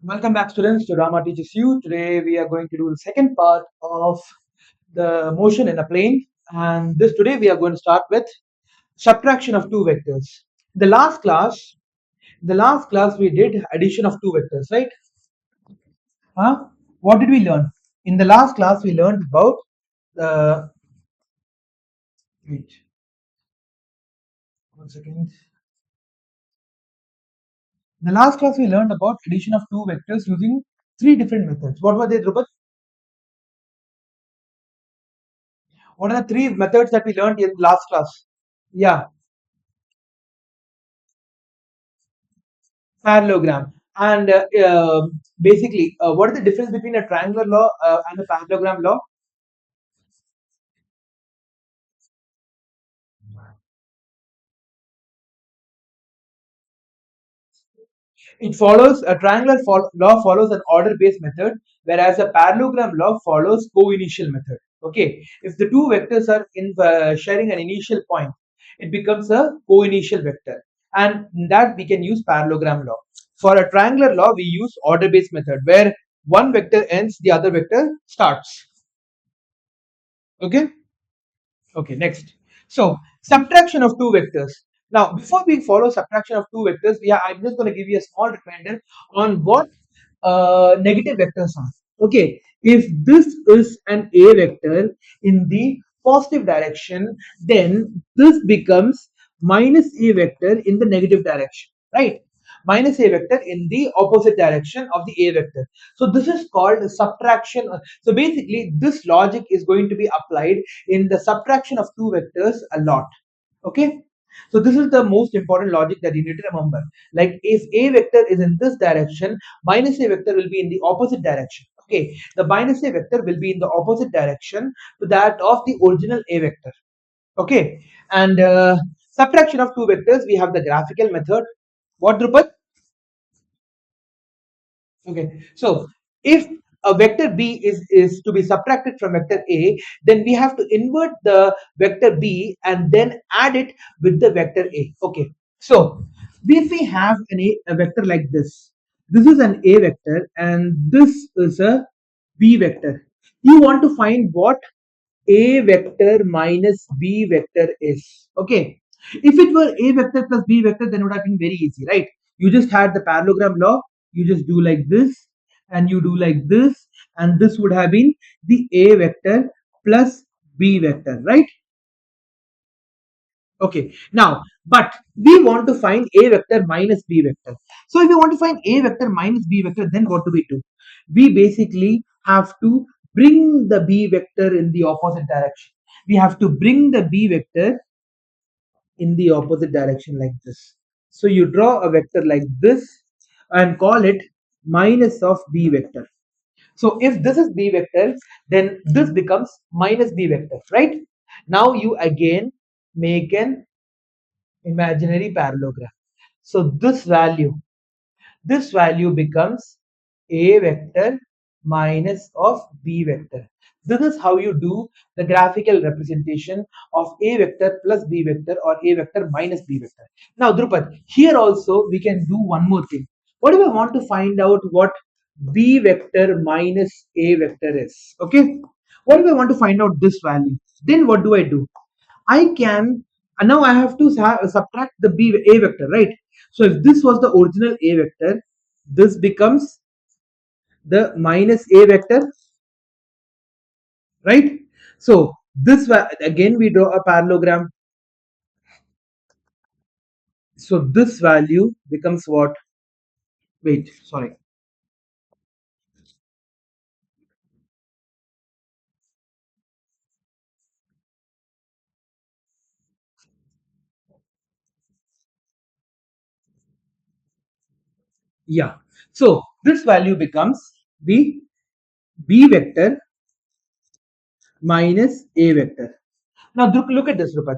Welcome back, students, to Rama Teaches You. Today we are going to do the second part of the motion in a plane, and this today we are going to start with subtraction of two vectors. The last class, the last class we did addition of two vectors, right? Huh? What did we learn? In the last class we learned about the wait, 1 second. The last class we learned about addition of two vectors using three different methods. What were they, Drupad? What are the three methods that we learned in last class? Yeah, parallelogram. And basically, what is the difference between a triangular law and a parallelogram law? It follows a triangular law follows an order-based method, whereas a parallelogram law follows co-initial method. Okay, if the two vectors are in sharing an initial point, it becomes a co-initial vector, and in that we can use parallelogram law. For a triangular law, we use order-based method, where one vector ends, the other vector starts. Okay. Okay, next. So subtraction of two vectors. Now, before we follow subtraction of two vectors, I'm just going to give you a small reminder on what negative vectors are. Okay, if this is an A vector in the positive direction, then this becomes minus A vector in the negative direction, right? Minus A vector in the opposite direction of the A vector. So this is called subtraction. So basically, this logic is going to be applied in the subtraction of two vectors a lot. Okay, so this is the most important logic that you need to remember. Like if A vector is in this direction, minus A vector will be in the opposite direction. Okay, the minus A vector will be in the opposite direction to that of the original A vector. Okay, and subtraction of two vectors, we have the graphical method. What, Drupad? Okay, so if a vector b is to be subtracted from vector a, then we have to invert the vector b and then add it with the vector a. Okay, so if we have a vector like this is an a vector and this is a b vector. You want to find what a vector minus b vector is. Okay, if it were a vector plus b vector, then it would have been very easy, right? You just had the parallelogram law, you just do like this and you do like this, and this would have been the a vector plus b vector, right? Okay, now, but we want to find a vector minus b vector. So if you want to find a vector minus b vector, then what do? We basically have to bring the b vector in the opposite direction. We have to bring the b vector in the opposite direction like this. So you draw a vector like this and call it minus of b vector. So if this is b vector, then this becomes minus b vector, right? Now you again make an imaginary parallelogram. So this value becomes a vector minus of b vector. This is how you do the graphical representation of a vector plus b vector or a vector minus b vector. Now, Drupad, here also we can do one more thing. What if I want to find out what b vector minus a vector is? Okay. What if I want to find out this value? Then what do? I can now I have to subtract the b a vector, right? So if this was the original a vector, this becomes the minus a vector, right? So again we draw a parallelogram. So this value becomes what? Wait, sorry. Yeah. So this value becomes the b vector minus a vector. Now look at this, Rupat.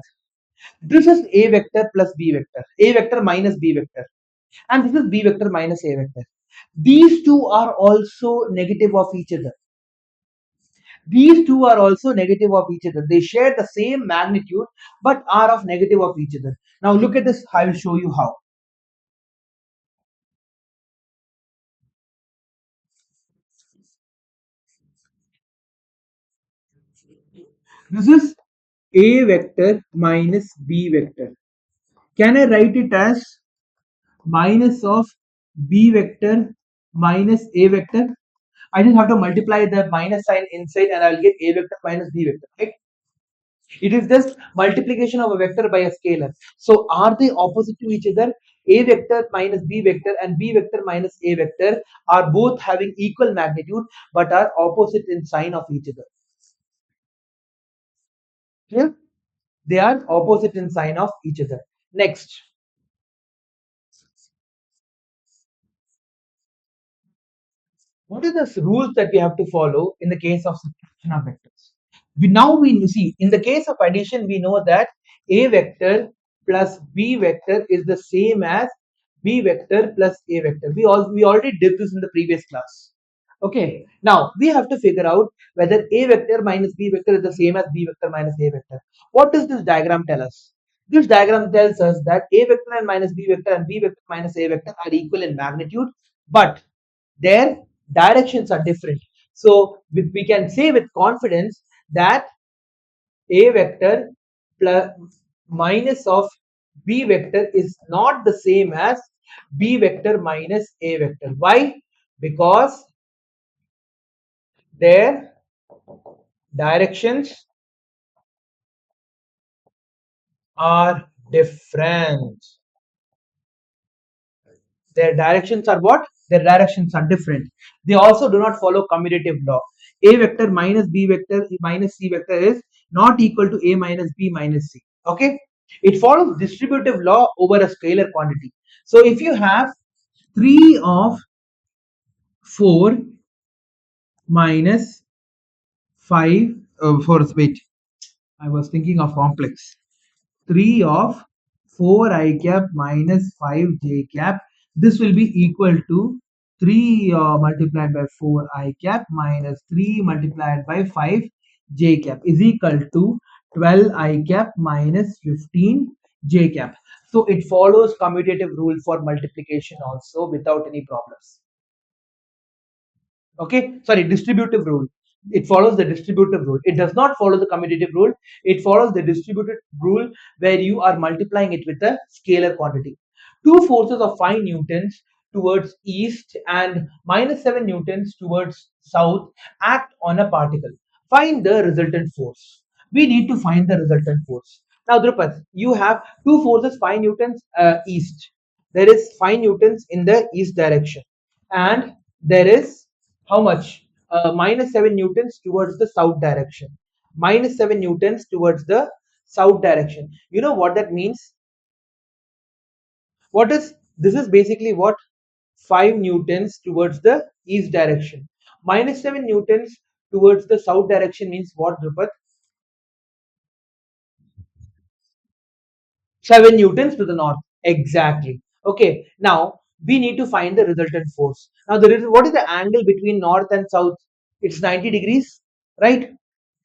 This is a vector plus b vector, a vector minus b vector, and this is b vector minus a vector. These two are also negative of each other. These two are also negative of each other. They share the same magnitude but are of negative of each other. Now look at this. I will show you how. This is A vector minus B vector. Can I write it as minus of B vector minus A vector? I just have to multiply the minus sign inside and I will get A vector minus B vector, right? It is just multiplication of a vector by a scalar. So are they opposite to each other? A vector minus B vector and B vector minus A vector are both having equal magnitude but are opposite in sign of each other. Clear? They are opposite in sign of each other. Next, what are the rules that we have to follow in the case of subtraction of vectors? We see in the case of addition, we know that A vector plus B vector is the same as B vector plus A vector. We already did this in the previous class. Okay, now we have to figure out whether A vector minus B vector is the same as B vector minus A vector. What does this diagram tell us? This diagram tells us that A vector and minus B vector and B vector minus A vector are equal in magnitude, but their directions are different. So we can say with confidence that A vector plus minus of B vector is not the same as B vector minus A vector. Why? Because their directions are different. Their directions are what? Their directions are different. They also do not follow commutative law. A vector minus B vector minus C vector is not equal to A minus B minus C. Okay? It follows distributive law over a scalar quantity. So if you have 3 of 4 minus 5, wait, I was thinking of complex. 3 of 4 I cap minus 5 j cap. This will be equal to 3 multiplied by 4 I cap minus 3 multiplied by 5 j cap is equal to 12 I cap minus 15 j cap. So it follows commutative rule for multiplication also without any problems. Okay, sorry, distributive rule. It follows the distributive rule. It does not follow the commutative rule. It follows the distributive rule where you are multiplying it with a scalar quantity. Two forces of 5 newtons towards east and minus 7 newtons towards south act on a particle. Find the resultant force. We need to find the resultant force. Now Drupad, you have two forces 5 newtons east. There is 5 newtons in the east direction and there is how much? Minus 7 newtons towards the south direction. Minus 7 newtons towards the south direction. You know what that means? What is this? Is basically what? 5 newtons towards the east direction. Minus 7 newtons towards the south direction means what, Drupat? 7 newtons to the north. Exactly. Okay. Now we need to find the resultant force. Now what is the angle between north and south? It's 90 degrees, right?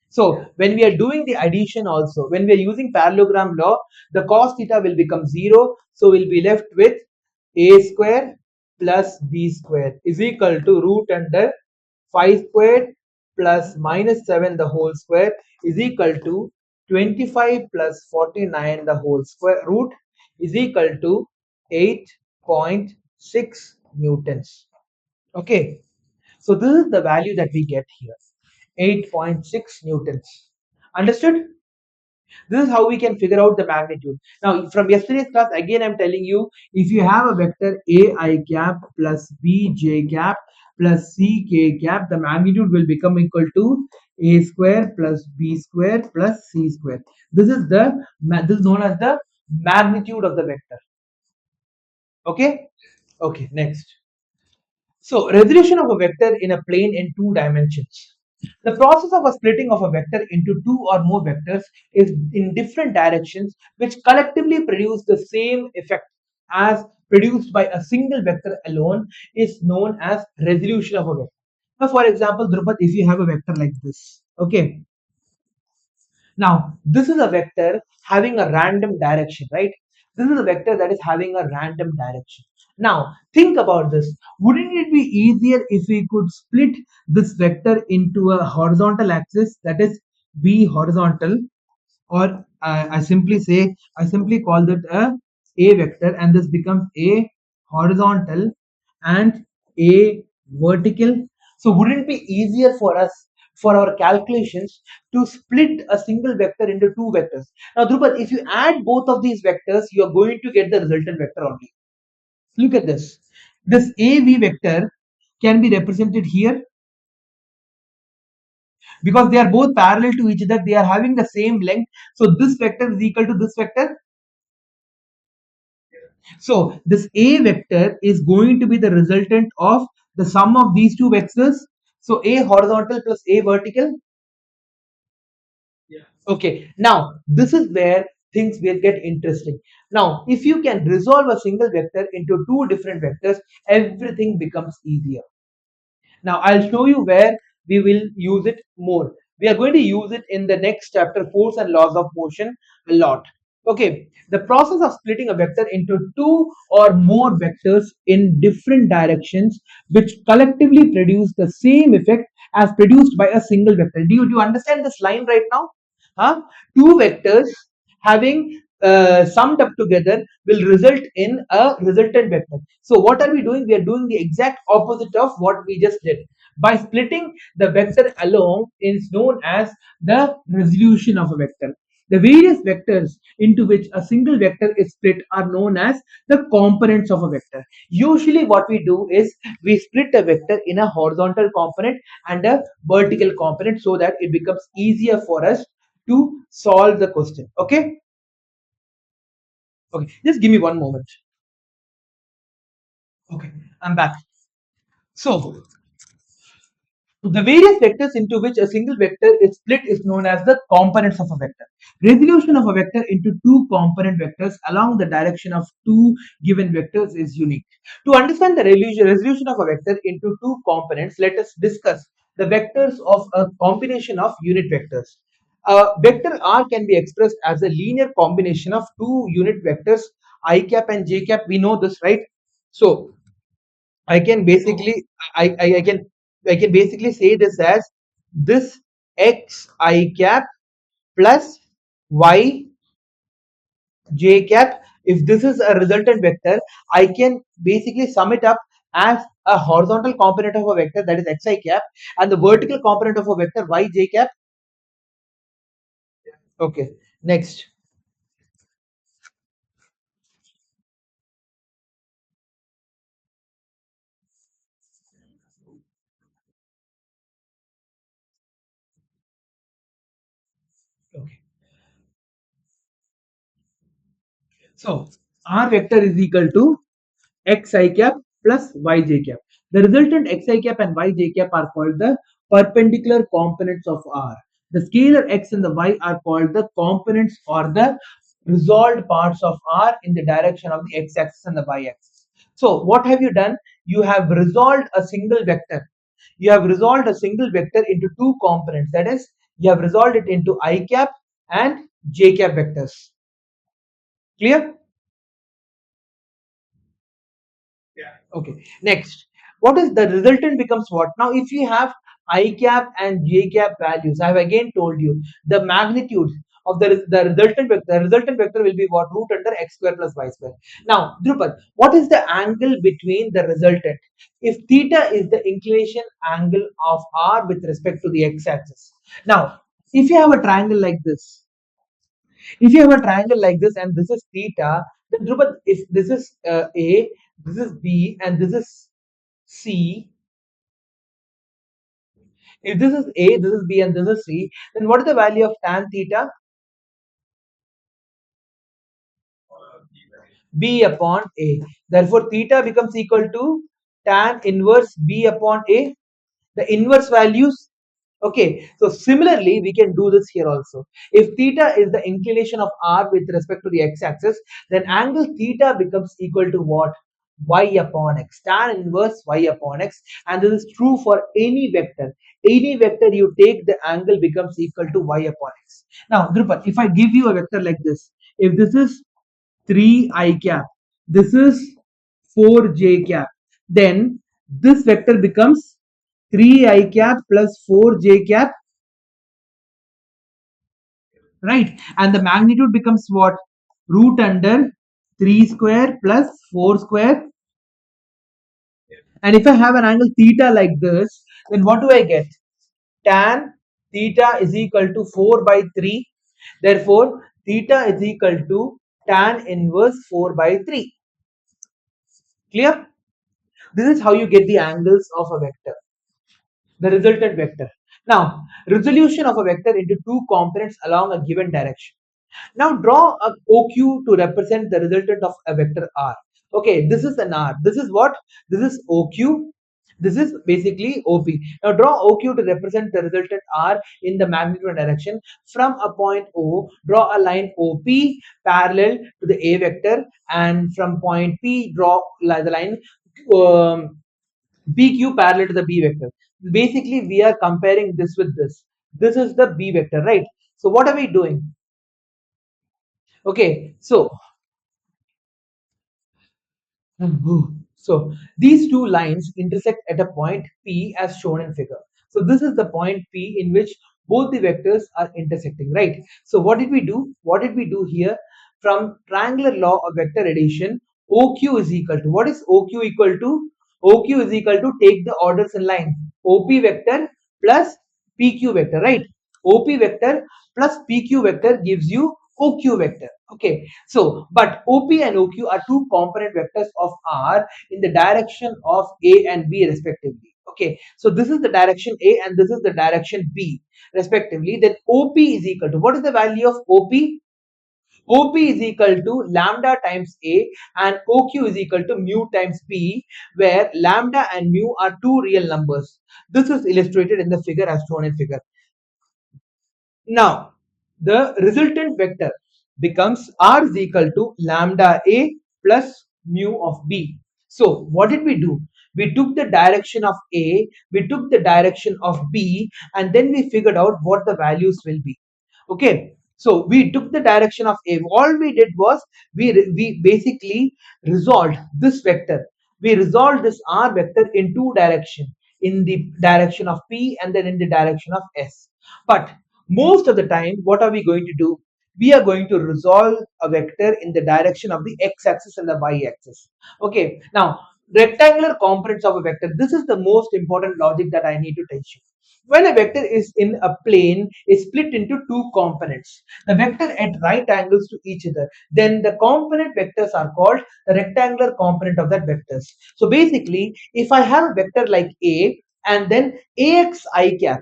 So when we are doing the addition also, when we are using parallelogram law, the cos theta will become 0. So we'll be left with a square plus b square is equal to root under 5 squared plus minus 7 the whole square is equal to 25 plus 49 the whole square root is equal to 8.6 newtons. Okay. So this is the value that we get here. 8.6 newtons. Understood? This is how we can figure out the magnitude. Now, from yesterday's class, again, I'm telling you, if you have a vector a I cap plus b j cap plus c k cap, the magnitude will become equal to a square plus b square plus c square. This is known as the magnitude of the vector. Okay? Okay, next. So, resolution of a vector in a plane in two dimensions. The process of a splitting of a vector into two or more vectors is in different directions which collectively produce the same effect as produced by a single vector alone is known as resolution of a vector. Now, for example, Drupad, if you have a vector like this, okay, now, this is a vector having a random direction, right? This is a vector that is having a random direction. Now, think about this. Wouldn't it be easier if we could split this vector into a horizontal axis, that is B horizontal, or I simply call that a vector, and this becomes a horizontal and a vertical. So wouldn't it be easier for us for our calculations to split a single vector into two vectors? Now, Drupad, if you add both of these vectors, you are going to get the resultant vector only. Look at this. This AV vector can be represented here because they are both parallel to each other. They are having the same length. So this vector is equal to this vector. So this A vector is going to be the resultant of the sum of these two vectors. So A horizontal plus A vertical. Okay, now this is where things will get interesting. Now, if you can resolve a single vector into two different vectors, everything becomes easier. Now, I'll show you where we will use it more. We are going to use it in the next chapter, Force and Laws of Motion, a lot. Okay, the process of splitting a vector into two or more vectors in different directions, which collectively produce the same effect as produced by a single vector. Do you understand this line right now? Huh? Two vectors having summed up together will result in a resultant vector. So what are we doing? We are doing the exact opposite of what we just did. By splitting the vector along is known as the resolution of a vector. The various vectors into which a single vector is split are known as the components of a vector. Usually what we do is we split a vector in a horizontal component and a vertical component so that it becomes easier for us to solve the question. Okay. Okay, just give me one moment. Okay, I'm back. So, the various vectors into which a single vector is split is known as the components of a vector. Resolution of a vector into two component vectors along the direction of two given vectors is unique. To understand the resolution of a vector into two components, let us discuss the vectors of a combination of unit vectors. Vector R can be expressed as a linear combination of two unit vectors I cap and j cap. We know this, right? So I can basically I can basically say this as this x I cap plus y j cap. If this is a resultant vector, I can basically sum it up as a horizontal component of a vector, that is xi cap, and the vertical component of a vector y j cap. Okay, next. Okay, so r vector is equal to xi cap plus yj cap. The resultant xi cap and yj cap are called the perpendicular components of R. The scalar x and the y are called the components or the resolved parts of R in the direction of the x-axis and the y-axis. So what have you done? You have resolved a single vector. You have resolved a single vector into two components. That is, you have resolved it into I cap and j cap vectors. Clear? Okay, next, what is the resultant becomes what? Now, if you have I cap and j cap values, I have again told you the magnitude of the resultant vector will be what? Root under x square plus y square. Now, Drupad, what is the angle between the resultant? If theta is the inclination angle of R with respect to the x axis. Now, if you have a triangle like this, if you have a triangle like this and this is theta, then Drupad, if this is A, this is B, and this is C, if this is A, this is B, and this is C, then what is the value of tan theta? B upon A. Therefore, theta becomes equal to tan inverse B upon A. The inverse values. Okay, so similarly, we can do this here also. If theta is the inclination of R with respect to the x-axis, then angle theta becomes equal to what? Y upon x, tan inverse y upon x, and this is true for any vector. Any vector you take, the angle becomes equal to y upon x. Now, Drupad, if I give you a vector like this, if this is 3 I cap, this is 4 j cap, then this vector becomes 3 I cap plus 4 j cap. right? And the magnitude becomes what? Root under 3 square plus 4 square. And if I have an angle theta like this, then what do I get? Tan theta is equal to 4 by 3. Therefore, theta is equal to tan inverse 4 by 3. Clear? This is how you get the angles of a vector, the resultant vector. Now, resolution of a vector into two components along a given direction. Now draw a OQ to represent the resultant of a vector R. Okay, this is an R. This is what? This is OQ. This is basically OP. Now draw OQ to represent the resultant R in the magnitude direction. From a point O, draw a line OP parallel to the A vector, and from point P, draw the line PQ parallel to the B vector. Basically, we are comparing this with this. This is the B vector, right? So what are we doing? Okay, so these two lines intersect at a point P as shown in figure. So this is the point P in which both the vectors are intersecting, right? So what did we do? What did we do here? From triangular law of vector addition, OQ is equal to, what is OQ equal to? OQ is equal to, take the orders in line. OP vector plus PQ vector, right? OP vector plus PQ vector gives you OQ vector. Okay, so but OP and OQ are two component vectors of R in the direction of A and B respectively. Okay, so this is the direction A and this is the direction B respectively. Then OP is equal to, what is the value of OP? OP is equal to lambda times A and OQ is equal to mu times P, where lambda and mu are two real numbers. This is illustrated in the figure as shown in figure. Now, the resultant vector becomes R is equal to lambda A plus mu of B. So, what did we do? We took the direction of A, we took the direction of B, and then we figured out what the values will be. Okay, so we took the direction of A. All we did was we basically resolved this vector. We resolved this R vector in two directions, in the direction of P and then in the direction of S. But most of the time, what are we going to do? We are going to resolve a vector in the direction of the x-axis and the y-axis. Okay, now rectangular components of a vector. This is the most important logic that I need to teach you. When a vector is in a plane, is split into two components. The vector at right angles to each other. Then the component vectors are called the rectangular component of that vectors. So basically, if I have a vector like A and then AX I cap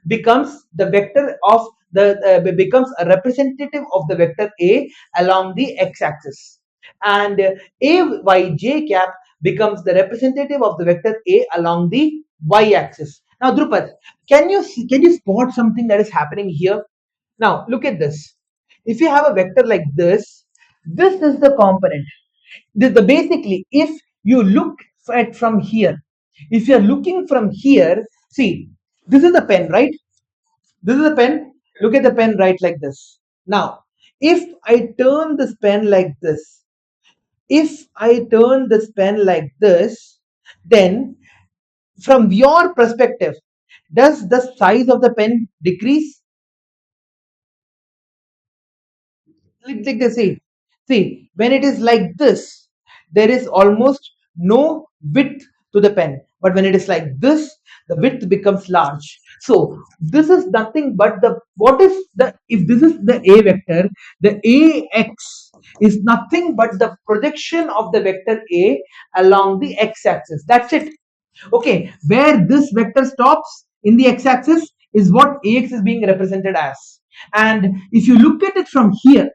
becomes the vector of the becomes a representative of the vector A along the x-axis, and AYJ cap becomes the representative of the vector A along the y-axis. Now, Drupad, can you spot something that is happening here? Now, look at this. If you have a vector like this is the component. Basically, if you look at from here, if you are looking from here, see, this is the pen, right? This is a pen. Look at the pen right like this. Now, if I turn this pen like this, if I turn this pen like this, then from your perspective, does the size of the pen decrease? Like they see, when it is like this, there is almost no width to the pen. But when it is like this, the width becomes large. So this is nothing but the, what is the, if this is the A vector, the AX is nothing but the projection of the vector A along the x-axis. That's it. Okay, where this vector stops in the x-axis is what AX is being represented as. And if you look at it from here,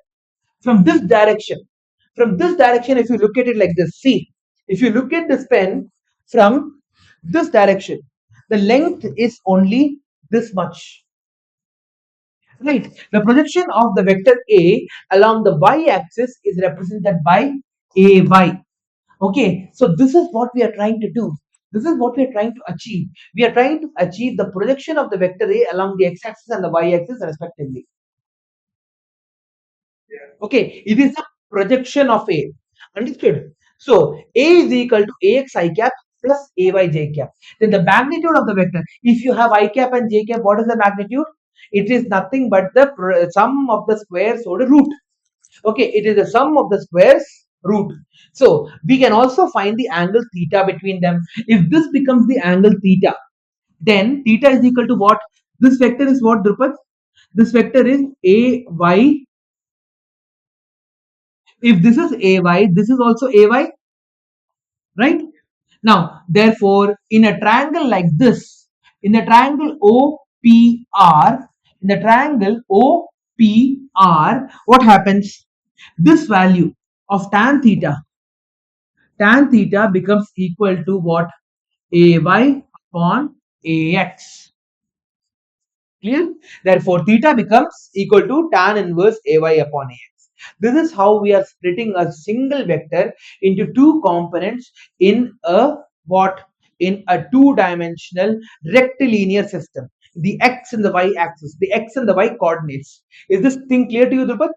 from this direction, if you look at it like this, see, if you look at this pen from this direction, the length is only this much, right? The projection of the vector A along the y-axis is represented by AY. Okay, so this is what we are trying to do. This is what we are trying to achieve. We are trying to achieve the projection of the vector A along the x-axis and the y-axis respectively. Okay, it is a projection of A. Understood? So A is equal to AX I cap plus AY j cap. Then the magnitude of the vector. If you have I cap and j cap, what is the magnitude? It is nothing but the sum of the squares or the root. Okay, it is the sum of the squares root. So we can also find the angle theta between them. If this becomes the angle theta, then theta is equal to what? This vector is what, Drupad? This vector is ay. If this is ay, this is also ay, right? Now, therefore, in a triangle like this, in the triangle OPR, in the triangle OPR, what happens? This value of tan theta becomes equal to what? Ay upon ax. Clear? Therefore, theta becomes equal to tan inverse ay upon ax. This is how we are splitting a single vector into two components in a what? In a two-dimensional rectilinear system. The x and the y axis, the x and the y coordinates. Is this thing clear to you, Drupad?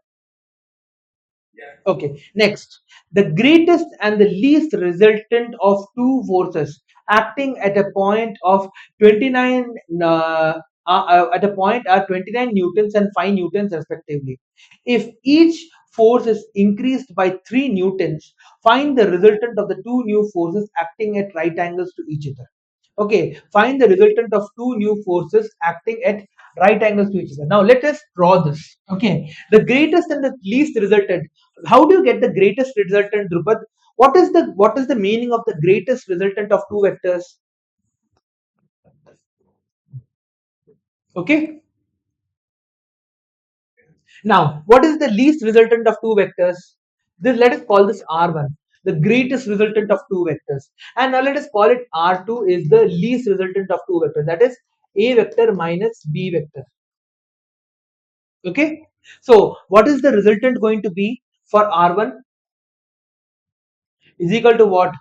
Okay, next, the greatest and the least resultant of two forces acting at a point of 29 at a point are 29 newtons and 5 newtons respectively. If each force is increased by 3 newtons, find the resultant of the two new forces acting at right angles to each other. Okay, find the resultant of two new forces acting at right angles to each other. Now let us draw this. Okay, the greatest and the least resultant. How do you get the greatest resultant, Drupad? What is the meaning of the greatest resultant of two vectors? Okay. Now, what is the least resultant of two vectors? This, let us call this R1, the greatest resultant of two vectors. And now let us call it R2 is the least resultant of two vectors. That is A vector minus B vector. Okay. So, what is the resultant going to be for R1 is equal to what?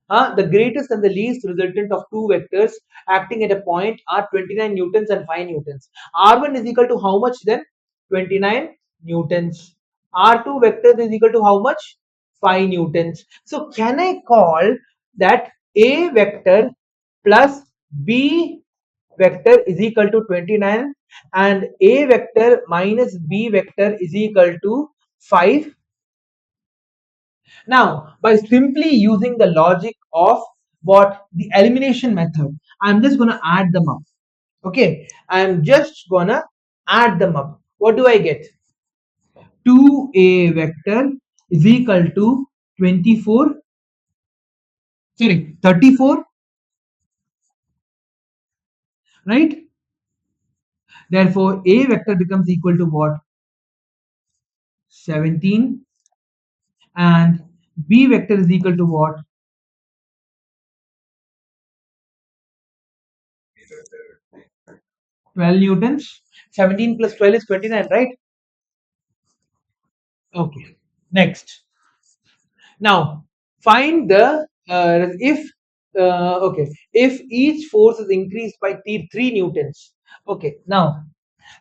The greatest and the least resultant of two vectors acting at a point are 29 newtons and 5 newtons. R1 is equal to how much then? 29 newtons. R2 vector is equal to how much? 5 newtons. So can I call that A vector plus B vector is equal to 29 and A vector minus B vector is equal to 5? Now, by simply using the logic of what the elimination method, I'm just going to add them up. Okay, I'm just going to add them up. What do I get? 2a vector is equal to 24, sorry, 34, right? Therefore, a vector becomes equal to what? 17 and b vector is equal to what? 12 newtons. 17 plus 12 is 29, right? Okay. Next. Now, find the if each force is increased by 3 newtons. Okay, now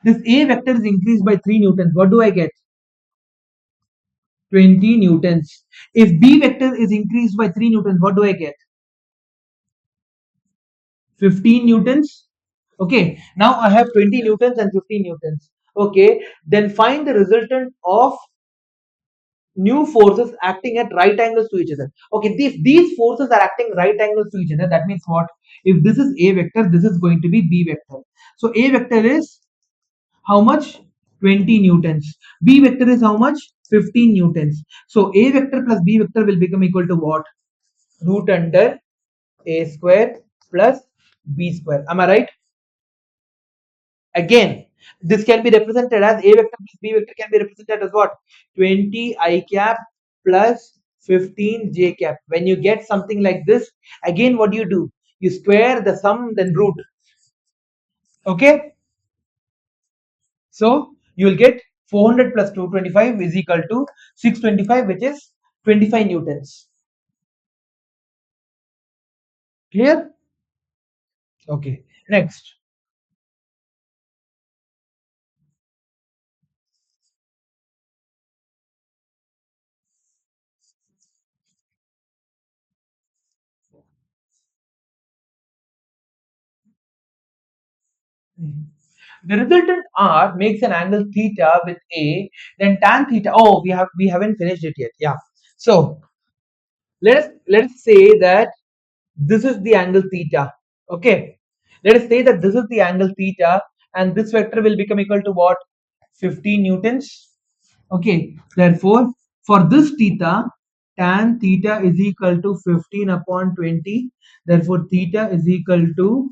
this A vector is increased by 3 newtons. What do I get? 20 newtons. If B vector is increased by 3 newtons, what do I get? 15 newtons. Okay, now I have 20 newtons and 15 newtons. Okay, then find the resultant of new forces acting at right angles to each other. Okay, if these forces are acting right angles to each other, that means what? If this is A vector, this is going to be B vector. So A vector is how much? 20 newtons. B vector is how much? 15 newtons. So A vector plus B vector will become equal to what? Root under A square plus B square. Am I right? Again, this can be represented as A vector plus B vector can be represented as what? 20 I cap plus 15 j cap. When you get something like this, again what do? You square the sum then root. Okay? So you will get 400 plus 225 is equal to 625, which is 25 newtons. Clear? Okay. Next. The resultant R makes an angle theta with A, then tan theta. Oh, we haven't finished it yet. Yeah. So let us say that this is the angle theta. Okay. Let us say that this is the angle theta, and this vector will become equal to what? 15 newtons. Okay. Therefore, for this theta, tan theta is equal to 15 upon 20. Therefore, theta is equal to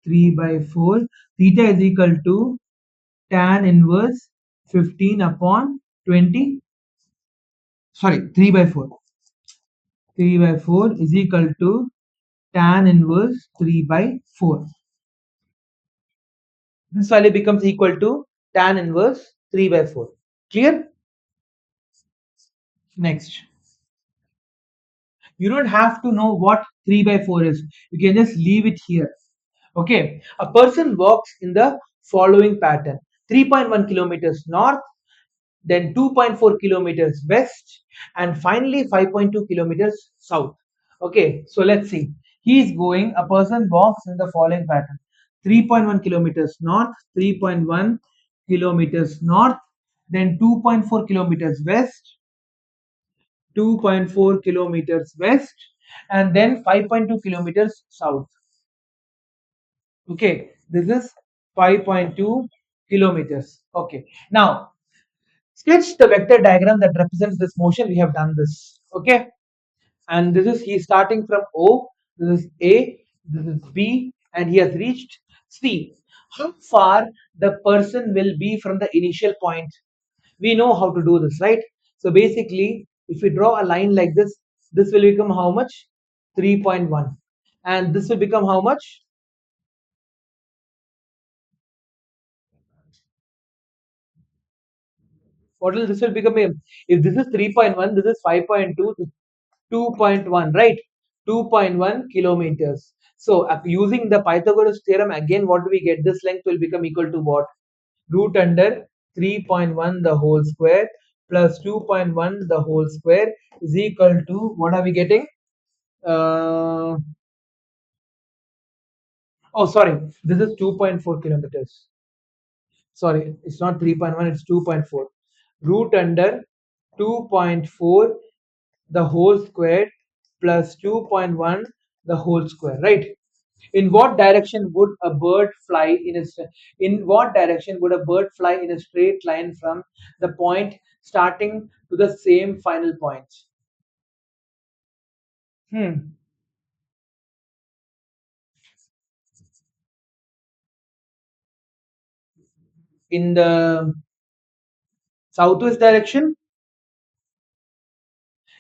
3 by 4. Theta is equal to tan inverse 15 upon 20. Sorry, 3 by 4. 3 by 4 is equal to tan inverse 3 by 4. This value becomes equal to tan inverse 3 by 4. Clear? Next. You don't have to know what 3 by 4 is. You can just leave it here. Okay. A person walks in the following pattern: 3.1 kilometers north, then 2.4 kilometers west, and finally 5.2 kilometers south. Okay, so let's see. A person walks in the following pattern: 3.1 kilometers north, 3.1 kilometers north, then 2.4 kilometers west, 2.4 kilometers west, and then 5.2 kilometers south. Okay, this is 5.2 kilometers. Okay, now sketch the vector diagram that represents this motion. We have done this. Okay, and this is he starting from O. This is A. This is B, and he has reached C. How far the person will be from the initial point? We know how to do this, right? So basically, if we draw a line like this will become how much? 3.1, and this will become how much? What will this will become? If this is 3.1, this is 5.2, 2.1, right? 2.1 kilometers. So using the Pythagoras theorem, again, what do we get? This length will become equal to what? Root under 3.1 the whole square plus 2.1 the whole square is equal to, what are we getting? Uh, oh, sorry. This is 2.4 kilometers. Sorry, it's not 3.1, it's 2.4. Root under 2.4 the whole square plus 2.1 the whole square, right? In what direction would a bird fly in what direction would a bird fly in a straight line from the point starting to the same final point? Hmm. In the southwest direction.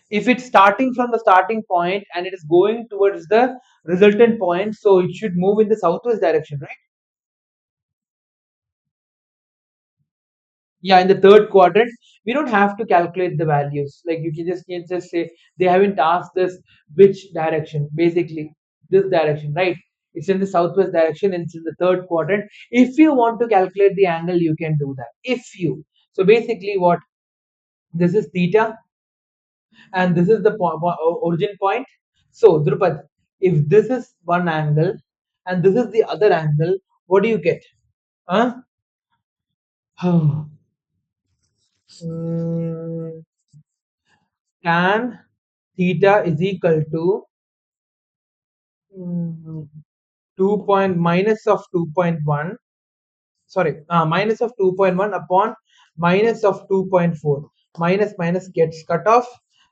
If it's starting from the starting point and it is going towards the resultant point, so it should move in the southwest direction, right? Yeah, in the third quadrant. We don't have to calculate the values, like you can just say they haven't asked us which direction. Basically this direction, right? It's in the southwest direction and it's in the third quadrant. If you want to calculate the angle, you can do that. If you So basically what, this is theta and this is the origin point. So Drupad, if this is one angle and this is the other angle, what do you get? Huh? Hmm, tan theta is equal to 2 point minus of 2.1, sorry, minus of 2.1 upon minus of 2.4. Minus minus gets cut off.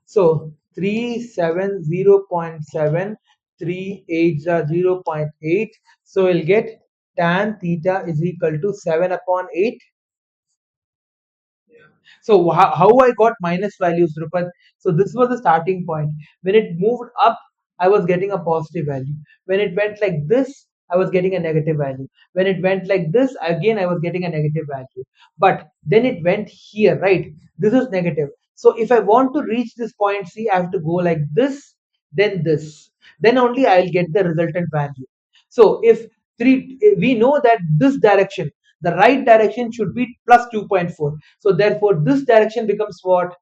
So 370.7, 3 8 are 0.8. So we'll get tan theta is equal to 7 upon 8. So how I got minus values, Drupad? So this was the starting point. When it moved up, I was getting a positive value. When it went like this, I was getting a negative value. When it went like this, again I was getting a negative value. But then it went here, right? This is negative. So if I want to reach this point C, I have to go like this, then this. Then only I'll get the resultant value. So if we know that this direction, the right direction should be plus 2.4. So therefore this direction becomes what?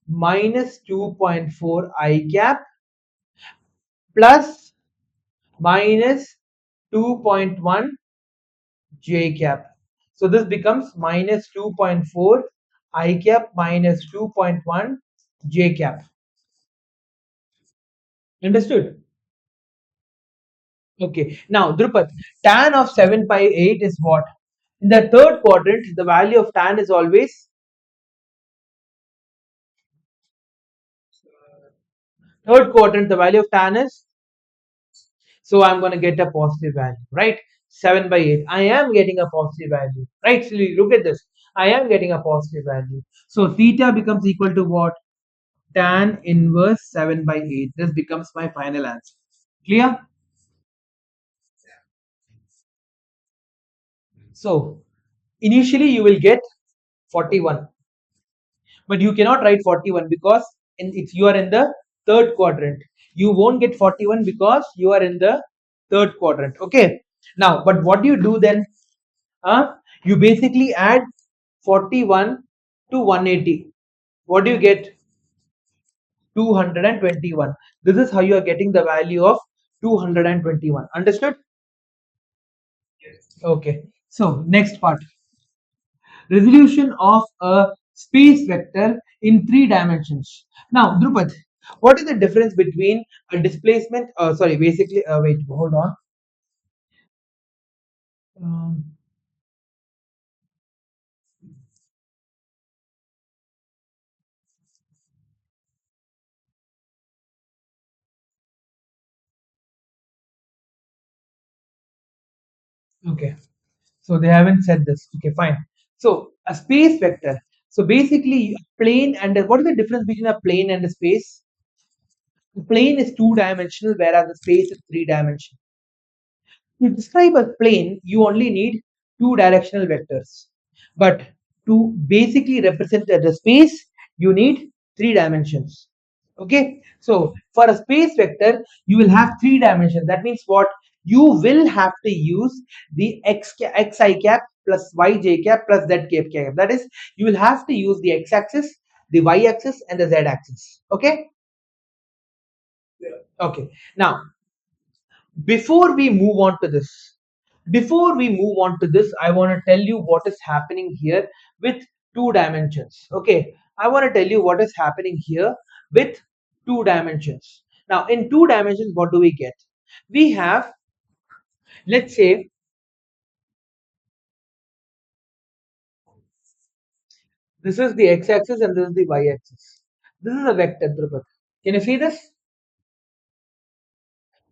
Minus 2.4 I cap plus minus 2.1 j cap. So this becomes minus 2.4 I cap minus 2.1 j cap. Understood? Okay. Now, Drupad, tan of 7 by 8 is what? In the third quadrant, the value of tan is always third quadrant, the value of tan is, so I'm going to get a positive value, right? 7 by 8. I am getting a positive value, right? So look at this. I am getting a positive value. So theta becomes equal to what? Tan inverse 7 by 8. This becomes my final answer. Clear? So initially you will get 41, but you cannot write 41 because if you are in the third quadrant, you won't get 41 because you are in the third quadrant. Okay. Now, but what do you do then? You basically add 41 to 180. What do you get? 221. This is how you are getting the value of 221. Understood? Okay. So next part, resolution of a space vector in three dimensions. Now, Drupad, what is the difference between a displacement? Sorry, basically, wait, hold on. Um, okay. So they haven't said this. Okay, fine. So a space vector. So basically, a plane and what is the difference between a plane and a space? The plane is two-dimensional, whereas the space is three-dimensional. To describe a plane, you only need two directional vectors. But to basically represent the space, you need three dimensions. Okay, so for a space vector, you will have three dimensions. That means what? You will have to use the xi cap plus yj cap plus z cap. That is, you will have to use the x axis, the y axis, and the z axis. Okay, okay. Now, before we move on to this, I want to tell you what is happening here with two dimensions. Okay, I want to tell you what is happening here with two dimensions. Now in two dimensions, what do we get? We have, let's say, this is the x-axis and this is the y-axis. This is a vector, Drupad. Can you see this?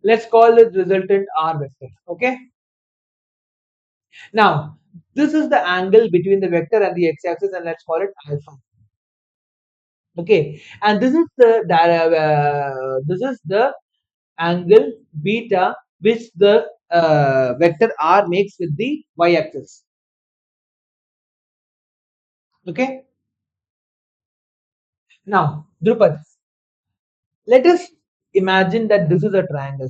Let's call it resultant r vector. Okay, now this is the angle between the vector and the x-axis, and let's call it alpha. Okay, and this is the angle beta which the vector r makes with the y-axis. Okay, now Drupad, let us imagine that this is a triangle.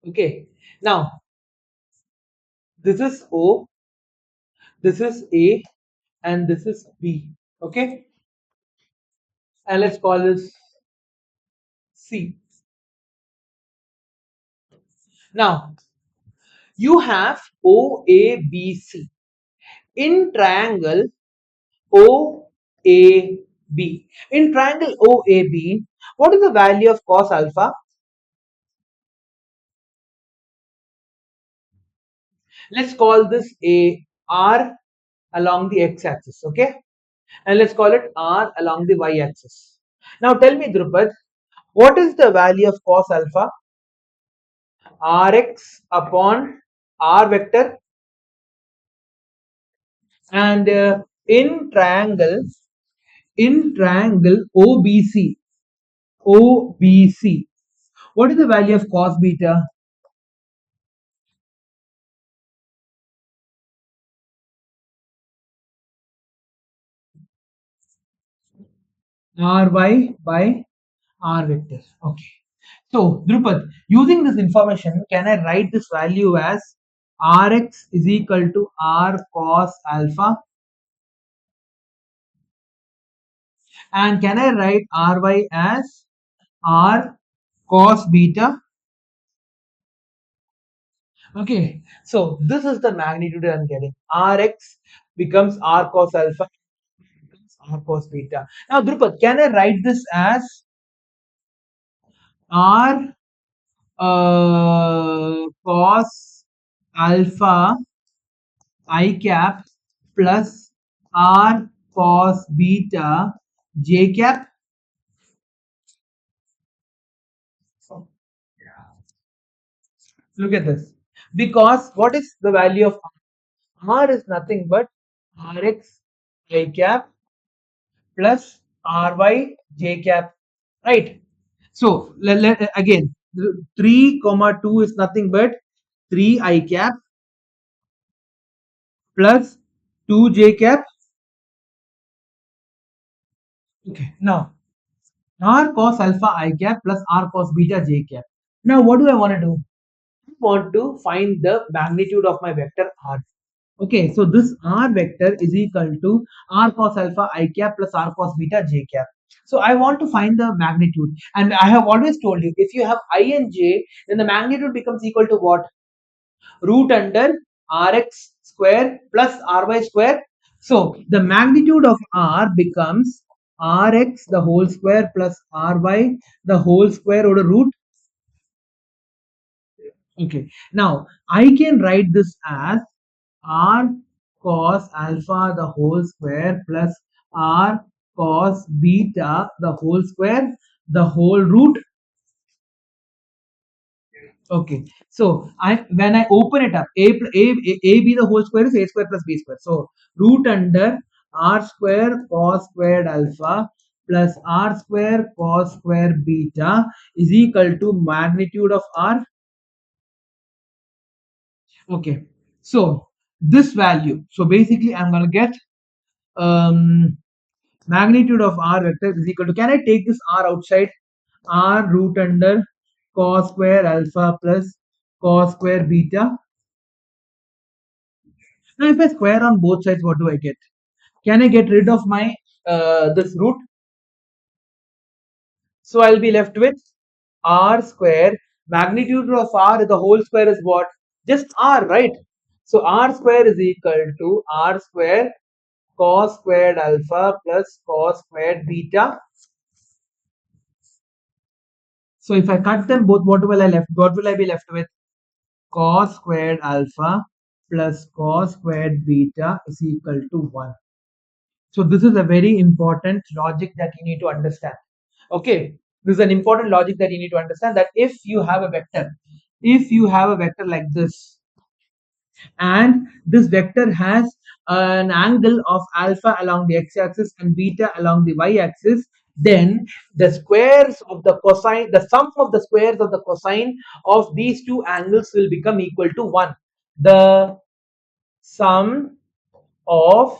Okay, now this is O, this is A, and this is B. Okay, and let's call this C. Now you have OABC in triangle OAB. In triangle OAB, what is the value of cos alpha? Let's call this a R along the x-axis, okay? And let's call it R along the y-axis. Now tell me, Drupad, what is the value of cos alpha? Rx upon R vector. And in triangle OBC, what is the value of cos beta? Ry by R vector. Okay. So, Drupad, using this information, can I write this value as Rx is equal to R cos alpha? And can I write Ry as R cos beta? Okay, so this is the magnitude I'm getting. Rx becomes R cos alpha, becomes R cos beta. Now, Drupad, can I write this as R cos alpha I cap plus R cos beta j cap? Look at this. Because what is the value of R? R is nothing but Rx I cap plus Ry j cap, right? So again, 3 comma 2 is nothing but 3 I cap plus 2 j cap. Okay, now R cos alpha I cap plus R cos beta j cap. Now what do I want to do? I want to find the magnitude of my vector R. Okay, so this R vector is equal to R cos alpha I cap plus R cos beta j cap. So I want to find the magnitude, and I have always told you, if you have I and j, then the magnitude becomes equal to what? Root under Rx square plus Ry square. So the magnitude of R becomes Rx the whole square plus Ry the whole square over root. Okay, now I can write this as R cos alpha the whole square plus R cos beta the whole square the whole root. Okay, so I when I open it up, a b the whole square is a square plus b square. So root under r square cos squared alpha plus r square cos square beta is equal to magnitude of r. Okay, so this value. So basically, I'm gonna get um magnitude of r vector is equal to. Can I take this r outside? R root under cos square alpha plus cos square beta. Now, if I square on both sides, what do I get? Can I get rid of my this root? So I'll be left with r square. Magnitude of r, the whole square is what? Just r, right? So r square is equal to r square cos squared alpha plus cos squared beta. So if I cut them both, what will I left? What will I be left with? Cos squared alpha plus cos squared beta is equal to 1. So this is a very important logic that you need to understand. Okay, this is an important logic that you need to understand, that if you have a vector like this, and this vector has an angle of alpha along the x-axis and beta along the y-axis, then the squares of the cosine, the sum of the squares of the cosine of these two angles will become equal to 1. The sum of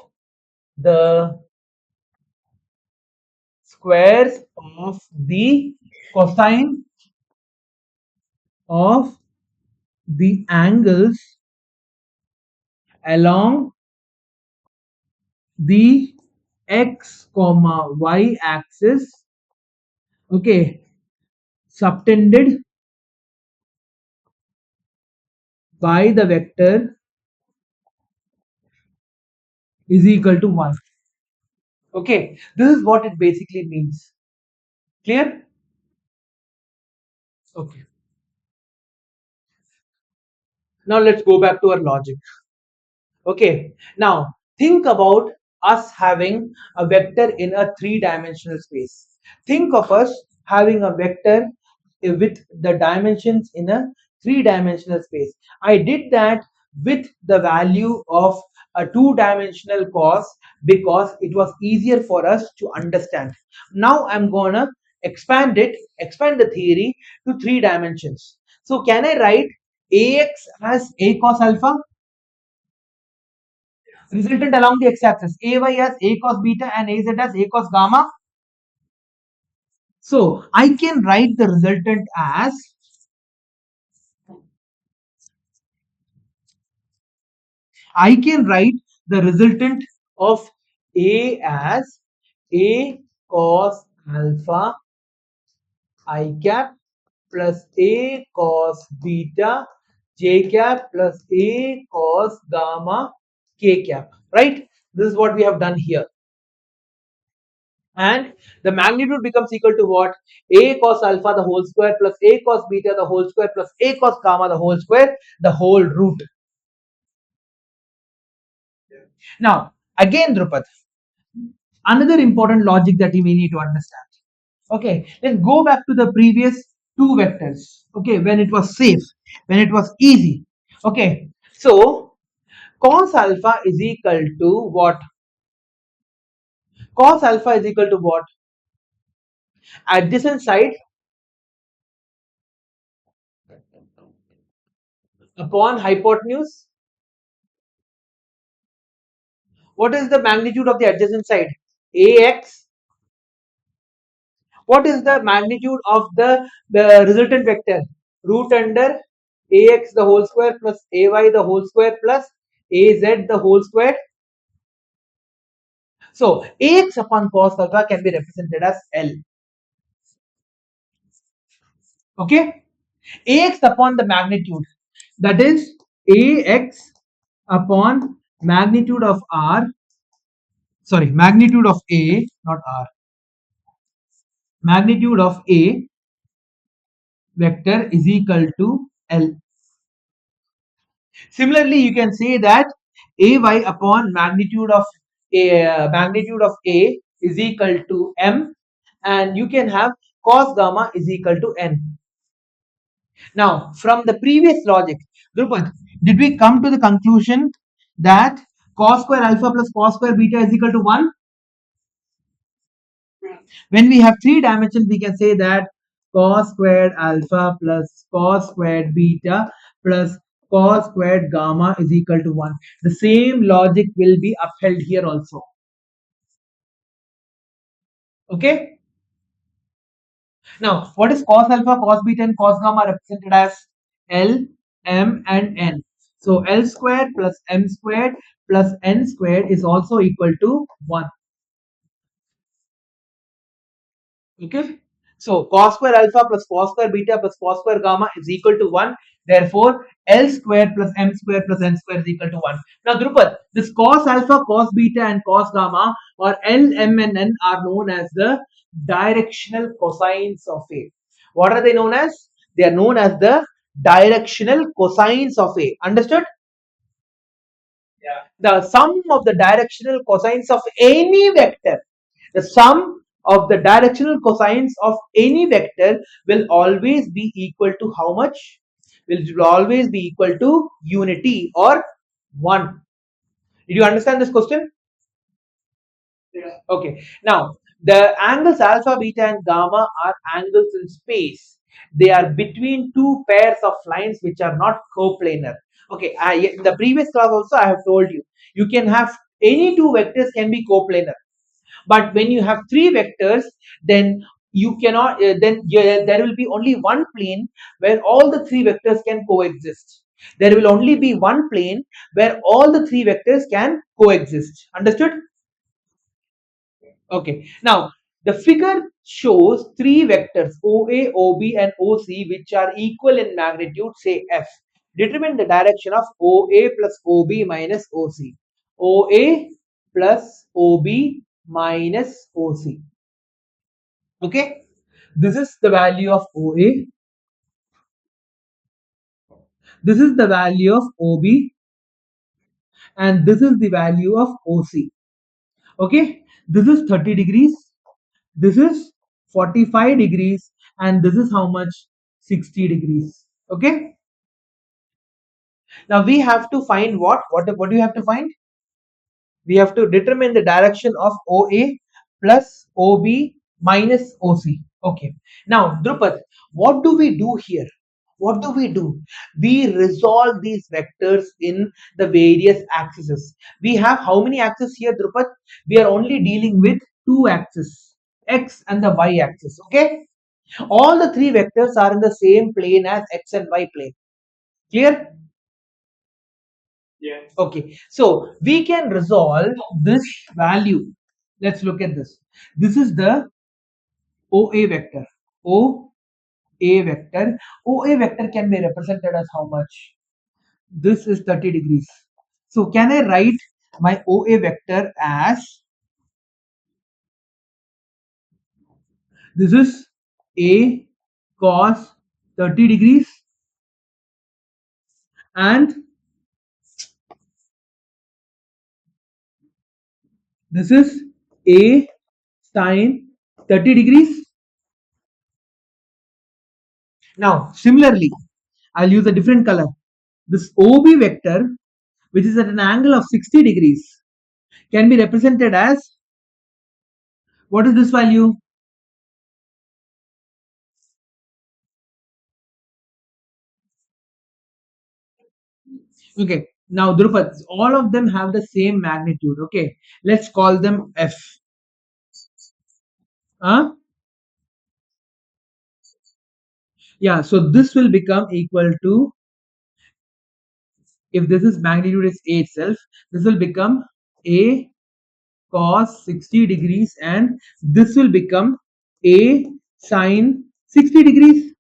the squares of the cosine of the angles along the x comma y axis, okay, subtended by the vector is equal to 1. Okay, this is what it basically means. Clear? Okay, now let's go back to our logic. Okay, now think about us having a vector in a three-dimensional space. Think of us having a vector with the dimensions in a three-dimensional space. I did that with the value of a two-dimensional cos because it was easier for us to understand. Now I'm gonna expand the theory to three dimensions. So can I write AX as A cos alpha? Resultant along the x-axis, AY as A cos beta and AZ as A cos gamma. So I can write the resultant as I can write the resultant of A as A cos alpha I cap plus A cos beta j cap plus a cos gamma k cap, right? This is what we have done here. And the magnitude becomes equal to what? A cos alpha the whole square plus a cos beta the whole square plus a cos gamma the whole square, the whole root. Now, again, Drupad, another important logic that we need to understand. Okay, let's go back to the previous two vectors. Okay, when it was safe, when it was easy. Okay, so cos alpha is equal to what? Cos alpha is equal to what? Adjacent side upon hypotenuse. What is the magnitude of the adjacent side? Ax. What is the magnitude of the resultant vector? Root under ax the whole square plus ay the whole square plus az the whole square. So ax upon cos alpha can be represented as L. Okay, ax upon the magnitude, that is ax upon magnitude of r, sorry, magnitude of a, not r, magnitude of a vector is equal to L. Similarly, you can say that ay upon magnitude of a is equal to m, and you can have cos gamma is equal to n. Now, from the previous logic, Drupad, did we come to the conclusion that cos square alpha plus cos square beta is equal to 1? When we have three dimensions, we can say that cos squared alpha plus cos squared beta plus cos squared gamma is equal to 1. The same logic will be upheld here also. Okay? Now, what is cos alpha, cos beta, and cos gamma represented as? L, M, and N. So L squared plus M squared plus N squared is also equal to 1. Okay. So cos square alpha plus cos square beta plus cos square gamma is equal to 1. Therefore, L square plus M square plus N square is equal to 1. Now, Drupad, this cos alpha, cos beta, and cos gamma, or L, M, and N, are known as the directional cosines of A. What are they known as? They are known as the directional cosines of A. Understood? The sum of the directional cosines of any vector, the sum of the directional cosines of any vector will always be equal to how much? Will always be equal to unity or 1. Did you understand this question? Yeah. Okay. Now, the angles alpha, beta, and gamma are angles in space. They are between two pairs of lines which are not coplanar. Okay. In the previous class also I have told you, you can have any two vectors can be coplanar. But when you have three vectors, then you cannot. There will be only one plane where all the three vectors can coexist. There will only be one plane where all the three vectors can coexist. Understood? Okay. Now, the figure shows three vectors OA, OB, and OC which are equal in magnitude, say F. Determine the direction of OA plus OB minus OC. OA plus OB minus OC. Okay. This is the value of OA. This is the value of OB. And this is the value of OC. Okay. This is 30 degrees. This is 45 degrees, and this is how much? 60 degrees. Okay. Now we have to find what do you have to find? We have to determine the direction of OA plus OB minus OC. Okay. Now, Drupad, what do we do here? What do we do? We resolve these vectors in the various axes. We have how many axes here, Drupad? We are only dealing with two axes, X and the Y axis. Okay. All the three vectors are in the same plane as X and Y plane. Clear? Yeah. Okay, so we can resolve this value. Let's look at this. This is the OA vector. OA vector. OA vector can be represented as how much? This is 30 degrees. So can I write my OA vector as, this is A cos 30 degrees, and this is A sine 30 degrees. Now similarly, I'll use a different color. This OB vector, which is at an angle of 60 degrees, can be represented as, what is this value? Okay, now Drupad, all of them have the same magnitude. Okay, let's call them F. Huh? Yeah, so this will become equal to, if this is magnitude is A itself, this will become A cos 60 degrees, and this will become A sine 60 degrees.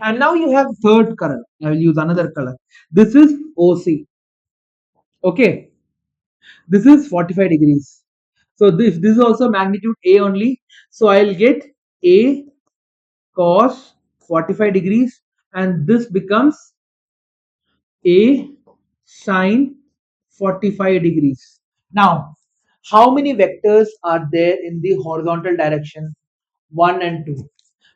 And now you have third color. I will use another color. This is OC. Okay, this is 45 degrees. So this is also magnitude A only. So I'll get A cos 45 degrees, and this becomes A sine 45 degrees. Now, how many vectors are there in the horizontal direction? 1 and 2.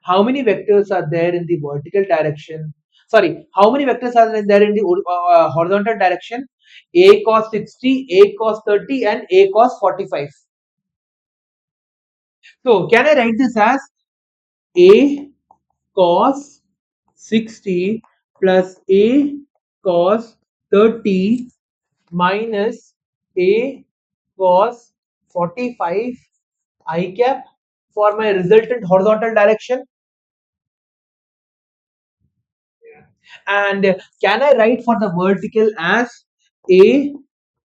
How many vectors are there in the vertical direction? Sorry, how many vectors are there in the horizontal direction? A cos 60, A cos 30, and A cos 45. So, can I write this as A cos 60 plus A cos 30 minus A cos 45 I cap for my resultant horizontal direction? And can I write for the vertical as A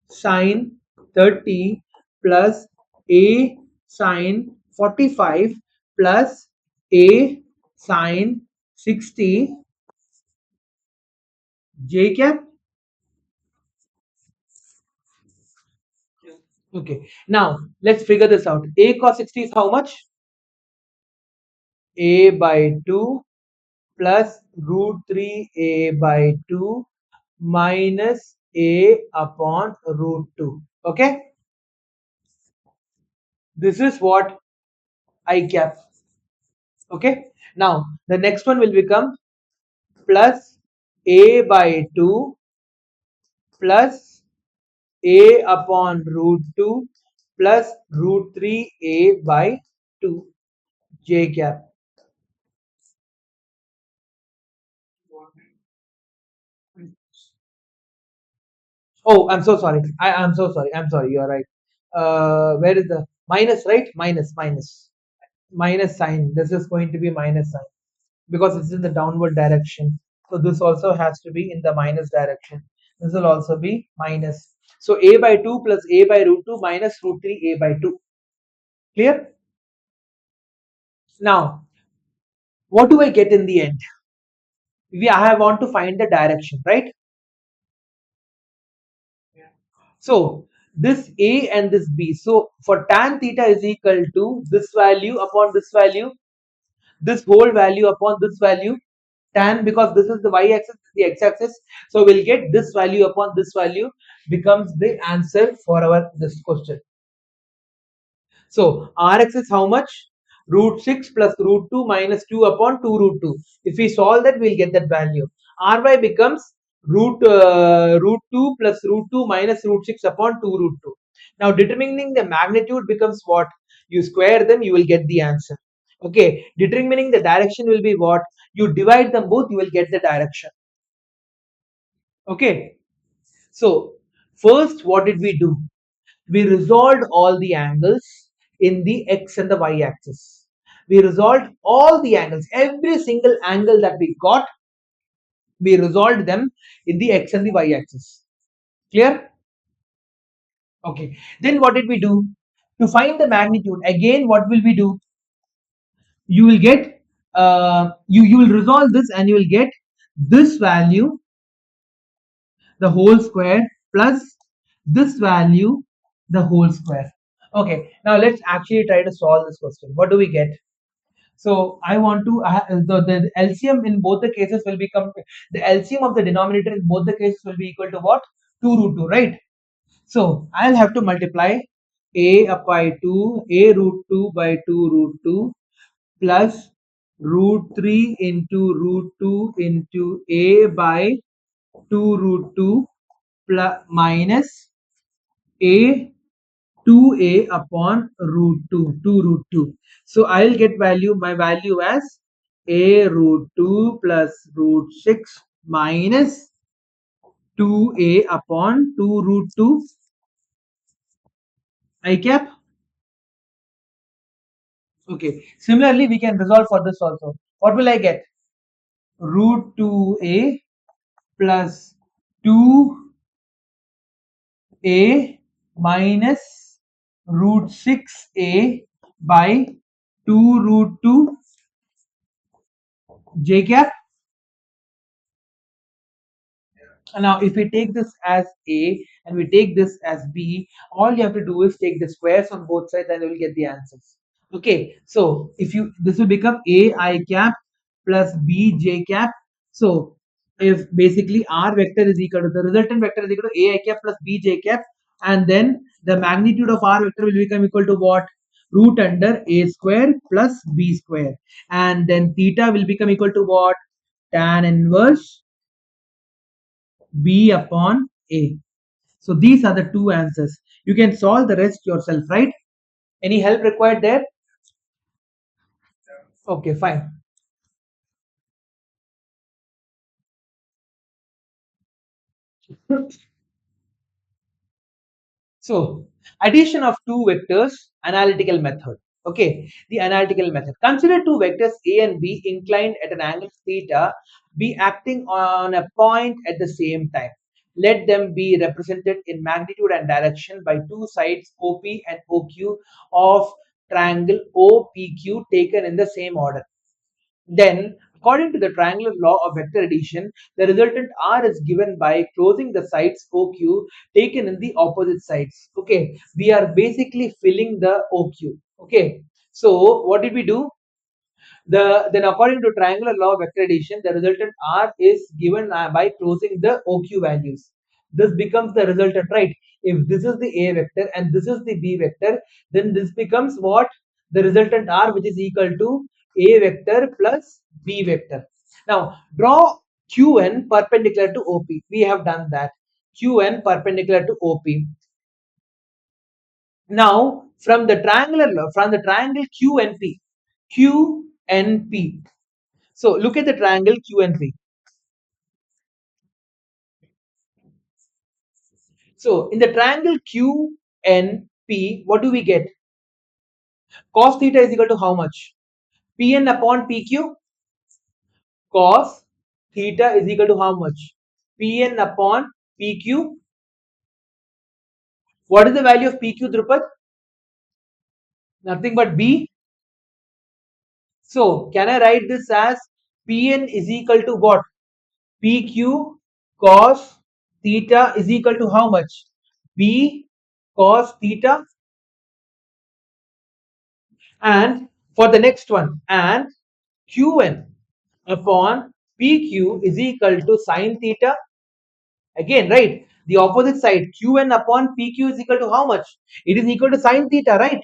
sine 30 plus A sine 45 plus A sine 60 j cap? Okay, now let's figure this out. A cos 60 is how much? A by 2 plus root 3 A by 2 minus A upon root 2. Okay, this is what I cap. Okay, now the next one will become plus A by 2 plus A upon root 2 plus root 3 A by 2 j cap. Oh, I'm so sorry. I'm so sorry. I'm sorry. You're right. Where is the minus, right? Minus sign. This is going to be minus sign because it's in the downward direction. So this also has to be in the minus direction. This will also be minus. So A by 2 plus A by root 2 minus root 3 A by 2. Clear? Now, what do I get in the end? I want to find the direction, right? So this A and this B. So for tan theta is equal to this value upon this value, this whole value upon this value, tan, because this is the y-axis, the x-axis. So we'll get this value upon this value becomes the answer for our this question. So Rx is how much? Root 6 plus root 2 minus 2 upon 2 root 2. If we solve that, we'll get that value. Ry becomes root 2 plus root 2 minus root 6 upon 2 root 2. Now determining the magnitude becomes what? You square them, you will get the answer. Okay, determining the direction will be what? You divide them both, you will get the direction. Okay, so first what did we do? We resolved all the angles in the x and the y axis. We resolved all the angles, every single angle that we got, we resolved them in the x and the y axis. Clear? Okay. Then what did we do? To find the magnitude, again, what will we do? You will get, you will resolve this and you will get this value the whole square plus this value the whole square. Okay, now let's actually try to solve this question. What do we get? So I want to the LCM in both the cases will become the LCM of the denominator in both the cases will be equal to what? 2 root 2, right? So I'll have to multiply a up by 2, a root 2 by 2 root 2 plus root 3 into root 2 into a by 2 root 2 plus minus a 2a upon root 2, 2 root 2. So I'll get my value as a root 2 plus root 6 minus 2a upon 2 root 2 I cap. Okay. Similarly, we can resolve for this also. What will I get? Root 2a plus 2a minus root 6a by 2 root 2 j cap. Now, if we take this as A and we take this as B, all you have to do is take the squares on both sides and you will get the answers. Okay, so if you this will become A I cap plus B j cap. So if basically R vector is equal to the resultant vector is equal to A I cap plus B j cap, and then the magnitude of R vector will become equal to what? Root under A square plus B square, and then theta will become equal to what? Tan inverse B upon A. So these are the two answers. You can solve the rest yourself, right? Any help required there? Okay, fine. So addition of two vectors, analytical method. Okay, the analytical method. Consider two vectors A and B inclined at an angle theta, be acting on a point at the same time. Let them be represented in magnitude and direction by two sides OP and OQ of triangle OPQ taken in the same order. Then, according to the triangular law of vector addition, the resultant R is given by closing the sides OQ taken in the opposite sides. Okay, we are basically filling the OQ. Okay, so what did we do? Then according to triangular law of vector addition, the resultant R is given by closing the OQ values. This becomes the resultant, right? If this is the A vector and this is the B vector, then this becomes what? The resultant R, which is equal to A vector plus B vector. Now draw QN perpendicular to OP. We have done that. QN perpendicular to OP. Now from the triangle QNP, QNP. So look at the triangle QNP. So in the triangle QNP, what do we get? Cos theta is equal to how much? Pn upon PQ. Cos theta is equal to how much? Pn upon PQ. What is the value of PQ, Drupad? Nothing but B. So can I write this as Pn is equal to what? PQ cos theta is equal to how much? B cos theta. And for the next one, and Qn upon PQ is equal to sine theta. Again, right? The opposite side, Qn upon PQ is equal to how much? It is equal to sine theta, right?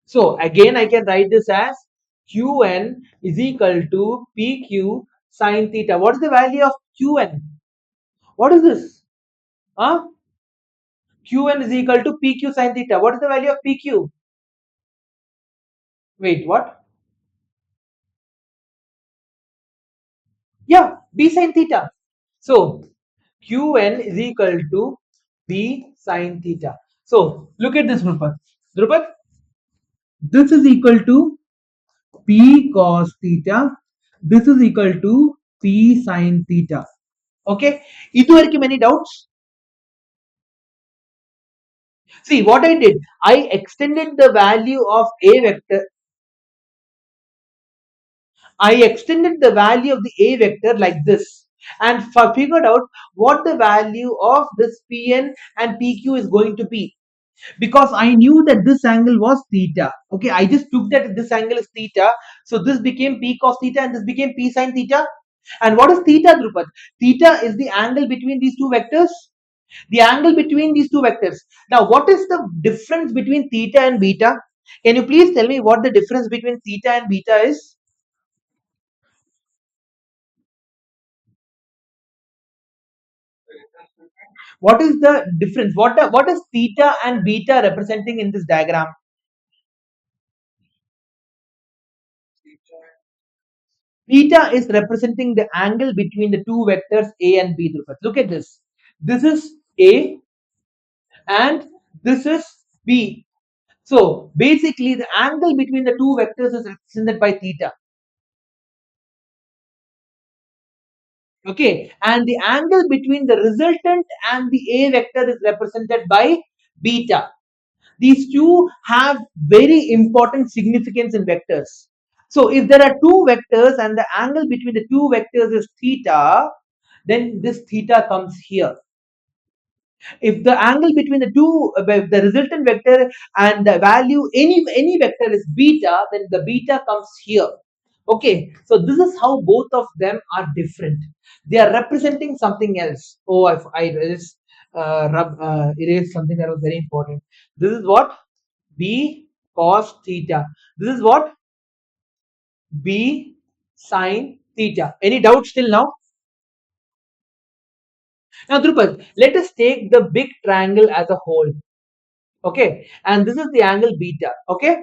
So again, I can write this as Qn is equal to PQ sine theta. What is the value of Qn? What is this? Huh? Qn is equal to PQ sine theta. What is the value of PQ? Wait, what? Yeah, B sine theta. So Qn is equal to B sine theta. So look at this, Drupad. Drupad, this is equal to P cos theta. This is equal to P sine theta. Okay. ಇದುವರೆಗೆ many doubts? See what I did. I extended the value of A vector. I extended the value of the A vector like this and figured out what the value of this Pn and PQ is going to be, because I knew that this angle was theta. Okay, I just took that this angle is theta, so this became P cos theta and this became P sin theta. And what is theta, Drupad? Theta is the angle between these two vectors. The angle between these two vectors. Now, what is the difference between theta and beta? Can you please tell me what the difference between theta and beta is? What is the difference? What is theta and beta representing in this diagram? Theta is representing the angle between the two vectors A and B. Look at this. This is A and this is B. So basically the angle between the two vectors is represented by theta. Okay, and the angle between the resultant and the A vector is represented by beta. These two have very important significance in vectors. So if there are two vectors and the angle between the two vectors is theta, then this theta comes here. If the angle between the two, the resultant vector and the value any vector is beta, then the beta comes here. Okay, so this is how both of them are different. They are representing something else. Oh, I just erased something that was very important. This is what? B cos theta. This is what? B sin theta. Any doubts till now? Now, Drupal, let us take the big triangle as a whole. Okay, and this is the angle beta. Okay,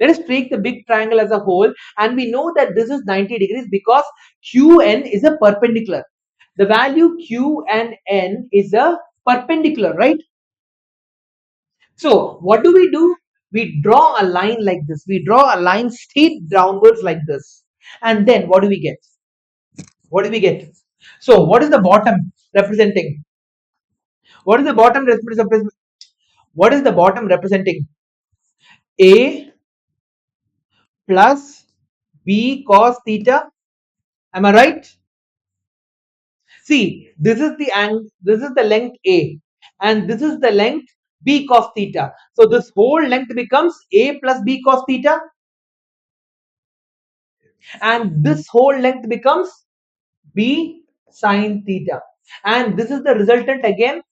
let us take the big triangle as a whole, and we know that this is 90 degrees because qn is a perpendicular. The value q and n is a perpendicular, right? So what do? We draw a line like this. We draw a line straight downwards like this, and then what do we get? What do we get? So what is the bottom representing? What is the bottom representing? What is the bottom representing? A plus B cos theta. Am I right? See, this is the angle, this is the length A, and this is the length B cos theta. So this whole length becomes A plus B cos theta, and this whole length becomes B sin theta. And this is the resultant again.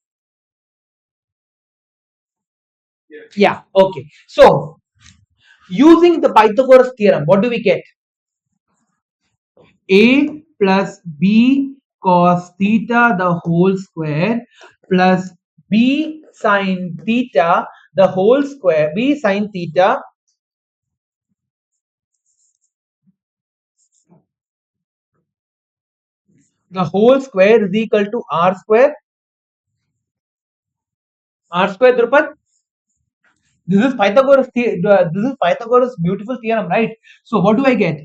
Yeah, okay. So using the Pythagoras theorem, what do we get? A plus B cos theta the whole square plus B sin theta the whole square, B sin theta the whole square is equal to R square. R square, Drupad. This is Pythagoras beautiful theorem, right? So what do I get?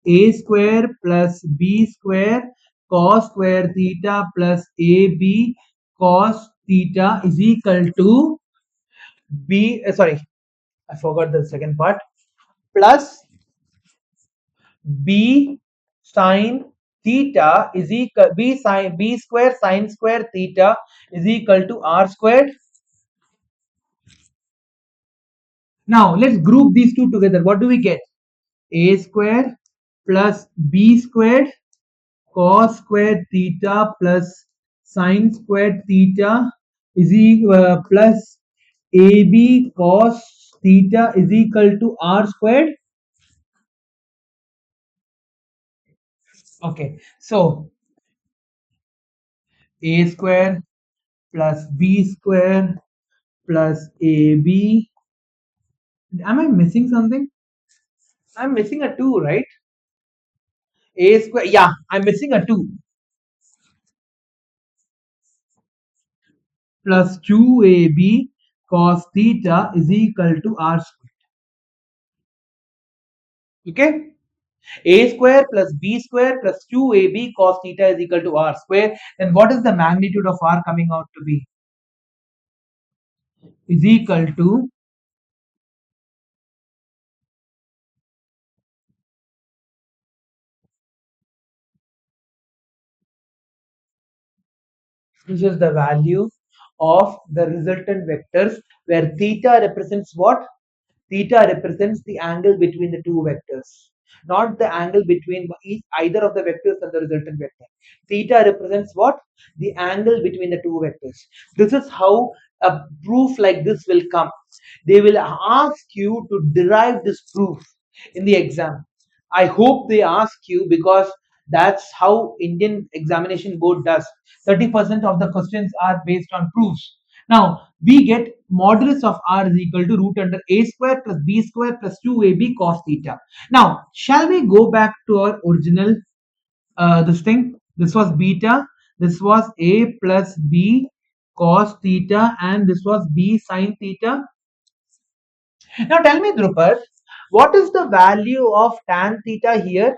A square plus B square cos square theta plus AB cos theta is equal to sorry, I forgot the second part, plus B sin theta is equal B square sin square theta is equal to R squared. Now let's group these two together. What do we get? A square plus B squared cos squared theta plus sin squared theta is equal plus AB cos theta is equal to R squared. Okay, so A square plus B square plus AB. Am I missing something? I'm missing a 2, right? A square. Yeah, I'm missing a 2. Plus 2AB cos theta is equal to R square. Okay? A square plus B square plus 2AB cos theta is equal to R square. Then what is the magnitude of R coming out to be? Is equal to This is the value of the resultant vectors where theta represents what? Theta represents the angle between the two vectors, not the angle between either of the vectors and the resultant vector. Theta represents what? The angle between the two vectors. This is how a proof like this will come. They will ask you to derive this proof in the exam. I hope they ask you because that's how Indian examination board does. 30% of the questions are based on proofs. Now we get modulus of r is equal to root under a square plus b square plus 2ab cos theta. Now shall we go back to our original this thing? This was beta, this was a plus b cos theta, and this was b sin theta. Now tell me, Drupad, what is the value of tan theta here?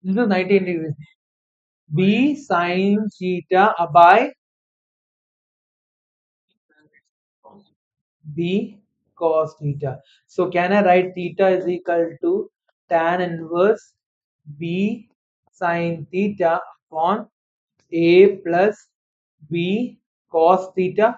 This is 19 degrees. B sin theta by B cos theta. So can I write theta is equal to tan inverse B sin theta upon A plus B cos theta?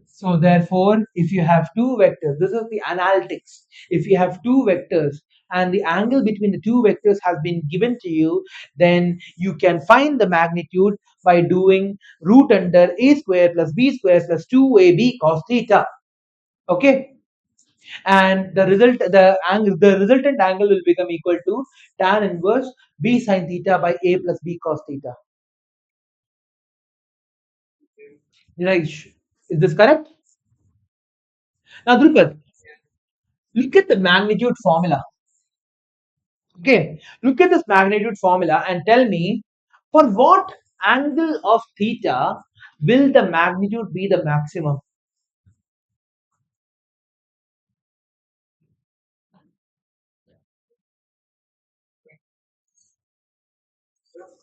So therefore, if you have two vectors, this is the analytics. If you have two vectors and the angle between the two vectors has been given to you, then you can find the magnitude by doing root under a square plus b square plus 2ab cos theta. Okay, and the resultant angle will become equal to tan inverse b sin theta by a plus b cos theta. Right? Is this correct? Now, Drupad, look at the magnitude formula. Okay, look at this magnitude formula and tell me for what angle of theta will the magnitude be the maximum?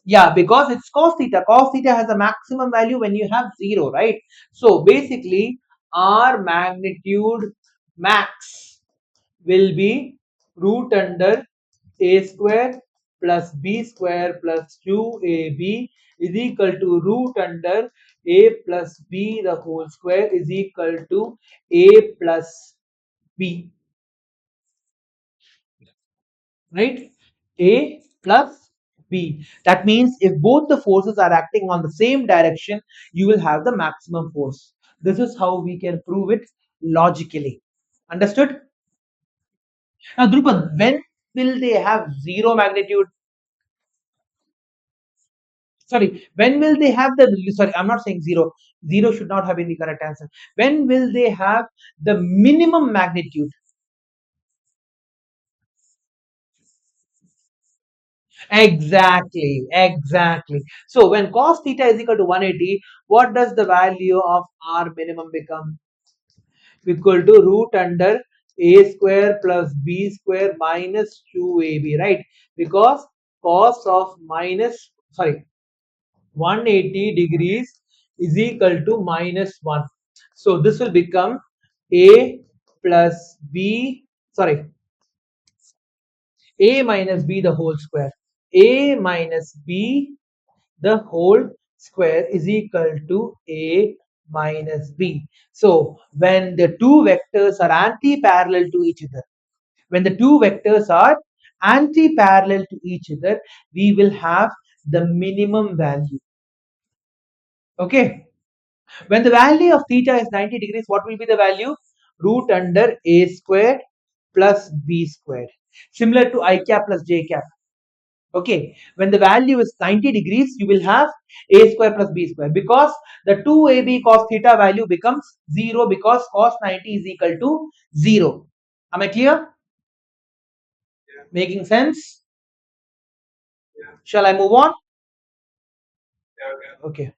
Yeah, because it's cos theta. Cos theta has a maximum value when you have 0, right? So basically, our magnitude max will be root under a square plus b square plus 2ab is equal to root under a plus b the whole square is equal to a plus b, right? A plus b. That means if both the forces are acting on the same direction, you will have the maximum force. This is how we can prove it logically. Understood? Now, Drupad, when will they have zero magnitude? Sorry, when will they have the, sorry, I'm not saying zero. Zero should not have been the correct answer. When will they have the minimum magnitude? Exactly, exactly. So when cos theta is equal to 180, what does the value of r minimum become? Equal to root under a square plus b square minus 2ab, right? Because cos of minus, sorry, 180 degrees is equal to minus 1. So this will become a plus b, sorry, a minus b the whole square. A minus b the whole square is equal to a minus b. So when the two vectors are anti-parallel to each other, when the two vectors are anti-parallel to each other, we will have the minimum value. Okay. When the value of theta is 90 degrees, what will be the value? Root under a squared plus b squared. Similar to I cap plus j cap. Okay. When the value is 90 degrees, you will have a square plus b square because the 2ab cos theta value becomes 0 because cos 90 is equal to 0. Am I clear? Making sense? Shall I move on? Okay.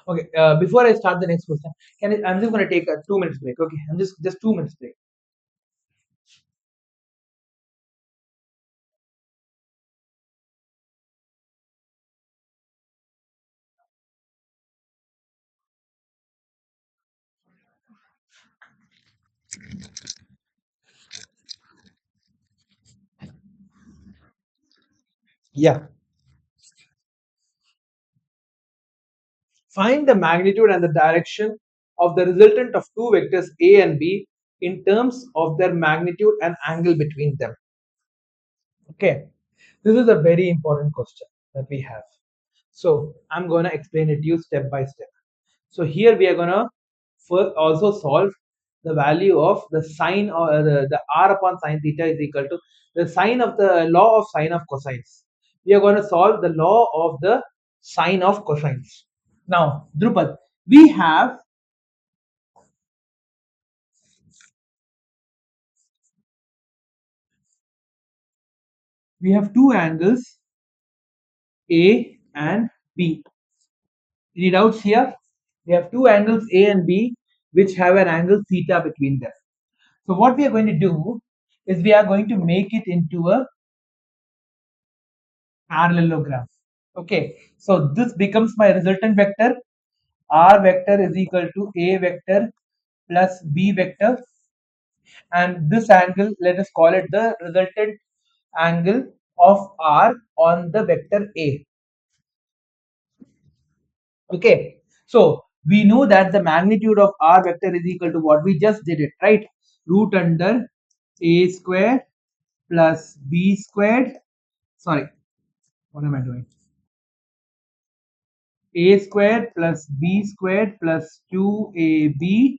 Okay, before I start the next question, I'm just going to take a 2 minutes break. Okay, I'm just 2 minutes break. Yeah. Find the magnitude and the direction of the resultant of two vectors A and B in terms of their magnitude and angle between them. Okay, this is a very important question that we have. So I'm going to explain it to you step by step. So here we are going to first also solve the value of the sine, or the r upon sine theta is equal to the sine of the law of sine of cosines. We are going to solve the law of the sine of cosines. Now, Drupad, we have we have two angles A and B. Any doubts here? We have two angles A and B which have an angle theta between them. So what we are going to do is we are going to make it into a parallelogram. Okay, so this becomes my resultant vector. R vector is equal to A vector plus B vector, and this angle, let us call it the resultant angle of R on the vector A. Okay, so we know that the magnitude of R vector is equal to what? We just did it, right? Root under A square plus B squared. Sorry, what am I doing? A squared plus B squared plus 2AB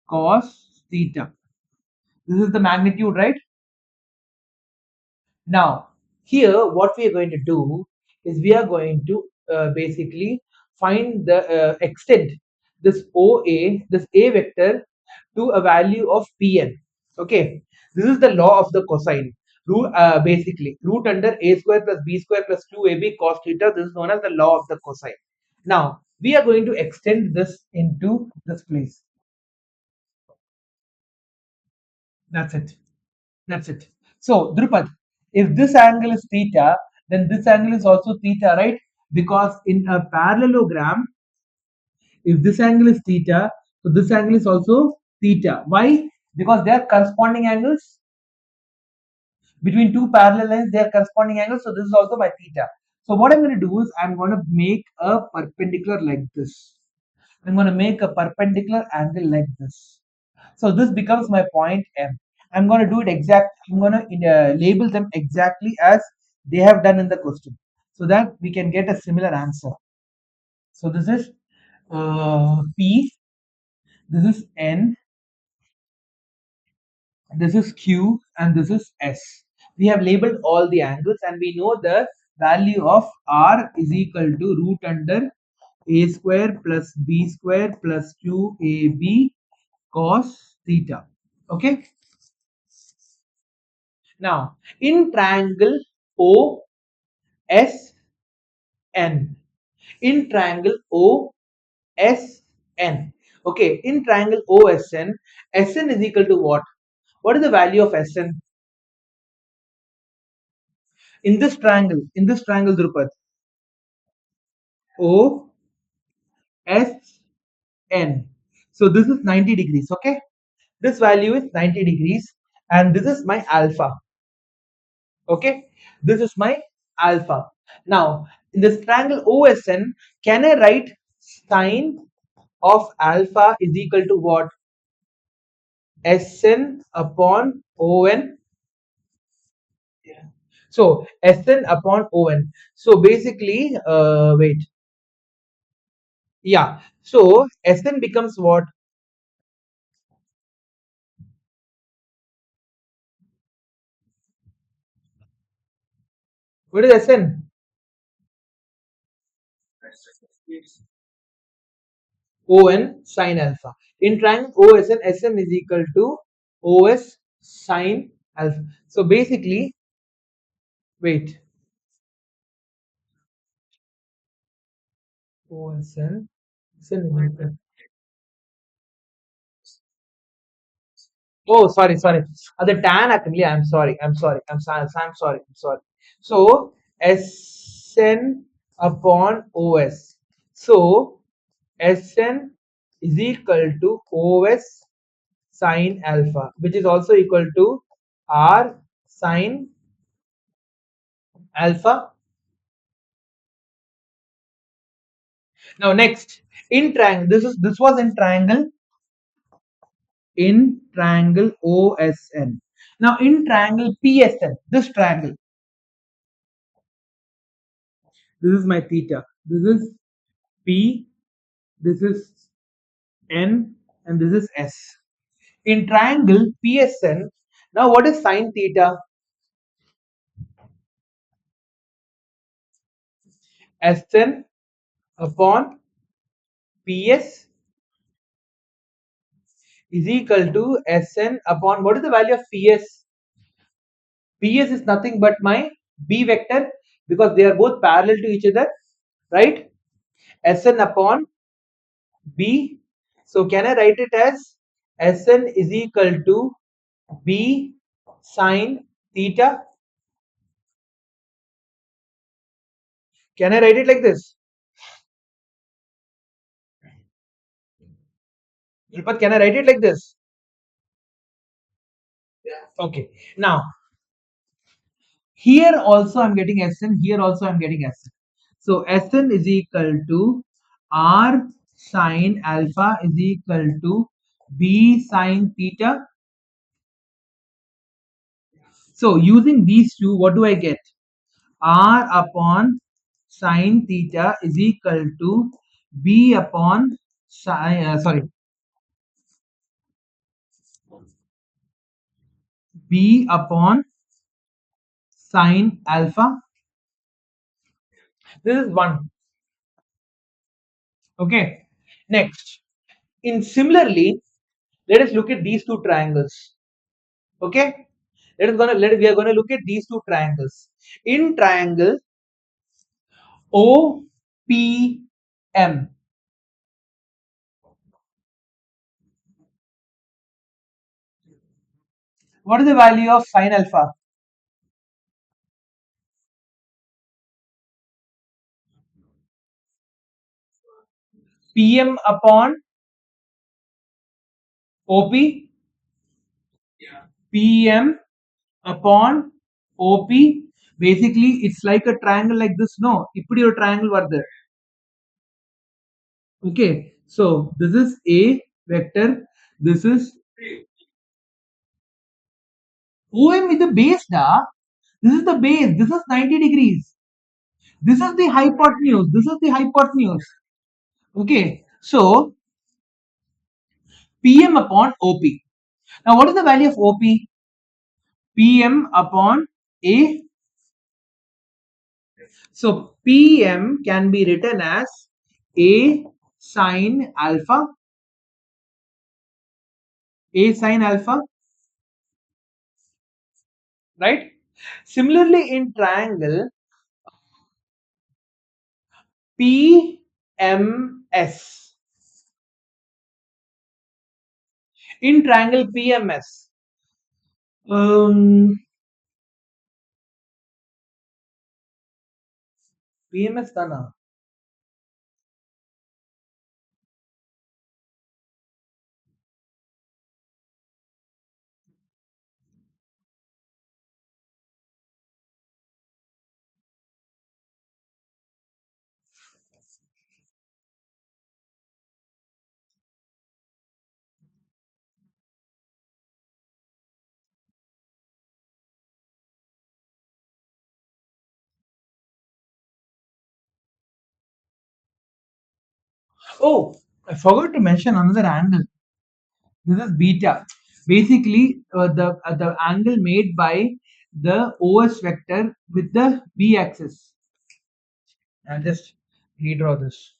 cos theta. This is the magnitude, right? Now, here what we are going to do is we are going to basically find the extend this OA, this A vector to a value of Pn. Okay, this is the law of the cosine. Basically, root under A square plus B square plus 2AB cos theta. This is known as the law of the cosine. Now, we are going to extend this into this place. That's it. That's it. So, Drupad, if this angle is theta, then this angle is also theta, right? Because in a parallelogram, if this angle is theta, so this angle is also theta. Why? Because they are corresponding angles between two parallel lines, they are corresponding angles. So, this is also my theta. So, what I'm going to do is I'm going to make a perpendicular like this. I'm going to make a perpendicular angle like this. So this becomes my point M. I'm going to do it exact. I'm going to label them exactly as they have done in the question, so that we can get a similar answer. So this is P, this is N, this is Q, and this is S. We have labeled all the angles, and we know the value of R is equal to root under A square plus B square plus 2AB cos theta. Okay. Now, in triangle OSN, in triangle OSN, okay, in triangle OSN, SN is equal to what? What is the value of SN in this triangle? In this triangle, Drupad, OSN. So this is 90 degrees. Okay, this value is 90 degrees, and this is my alpha. Okay, this is my alpha. Now, in this triangle OSN, can I write sine of alpha is equal to what? Sn upon On. Yeah. So Sn upon On. So basically, wait. Yeah. So Sn becomes what? What is Sn? On sine alpha. In triangle OSN, Sn is equal to Os sine alpha. So basically, wait. OSN Oh, sorry. The tan actually, I'm sorry, I'm sorry. So, Sn upon Os. So, Sn is equal to Os sine alpha, which is also equal to R sine alpha. Now, next, in triangle, this was in triangle OSN. Now, in triangle PSN, this triangle, this is my theta. This is P, this is N, and this is S. In triangle PSN, now what is sine theta? Sn upon PS is equal to Sn upon what is the value of PS? PS is nothing but my B vector because they are both parallel to each other, right? Sn upon B. So can I write it as Sn is equal to B sine theta? Can I write it like this? But can I write it like this? Okay. Now here also I'm getting Sn. Here also I'm getting Sn. So Sn is equal to R sine alpha is equal to B sine theta. So using these two, what do I get? R upon sine theta is equal to B upon sine, B upon sine alpha. This is one. Okay. Next, in similarly, let us look at these two triangles. Okay. We are gonna look at these two triangles. In triangle OPM, what is the value of sine alpha? PM upon OP. PM upon OP. Basically, it's like a triangle like this. No, இப்படி ஒரு triangle வருது. Okay, so this is A vector. This is OM is the base, da. This is the base. This is 90 degrees. This is the hypotenuse. This is the hypotenuse. Okay, so PM upon OP. Now, what is the value of OP? PM upon A. So, PM can be written as A sine alpha. A sine alpha, right? Similarly, in triangle PMS, in triangle PMS, um, PMS Tana. Oh, I forgot to mention another angle. This is beta. Basically, the angle made by the OS vector with the B axis. I'll just redraw this.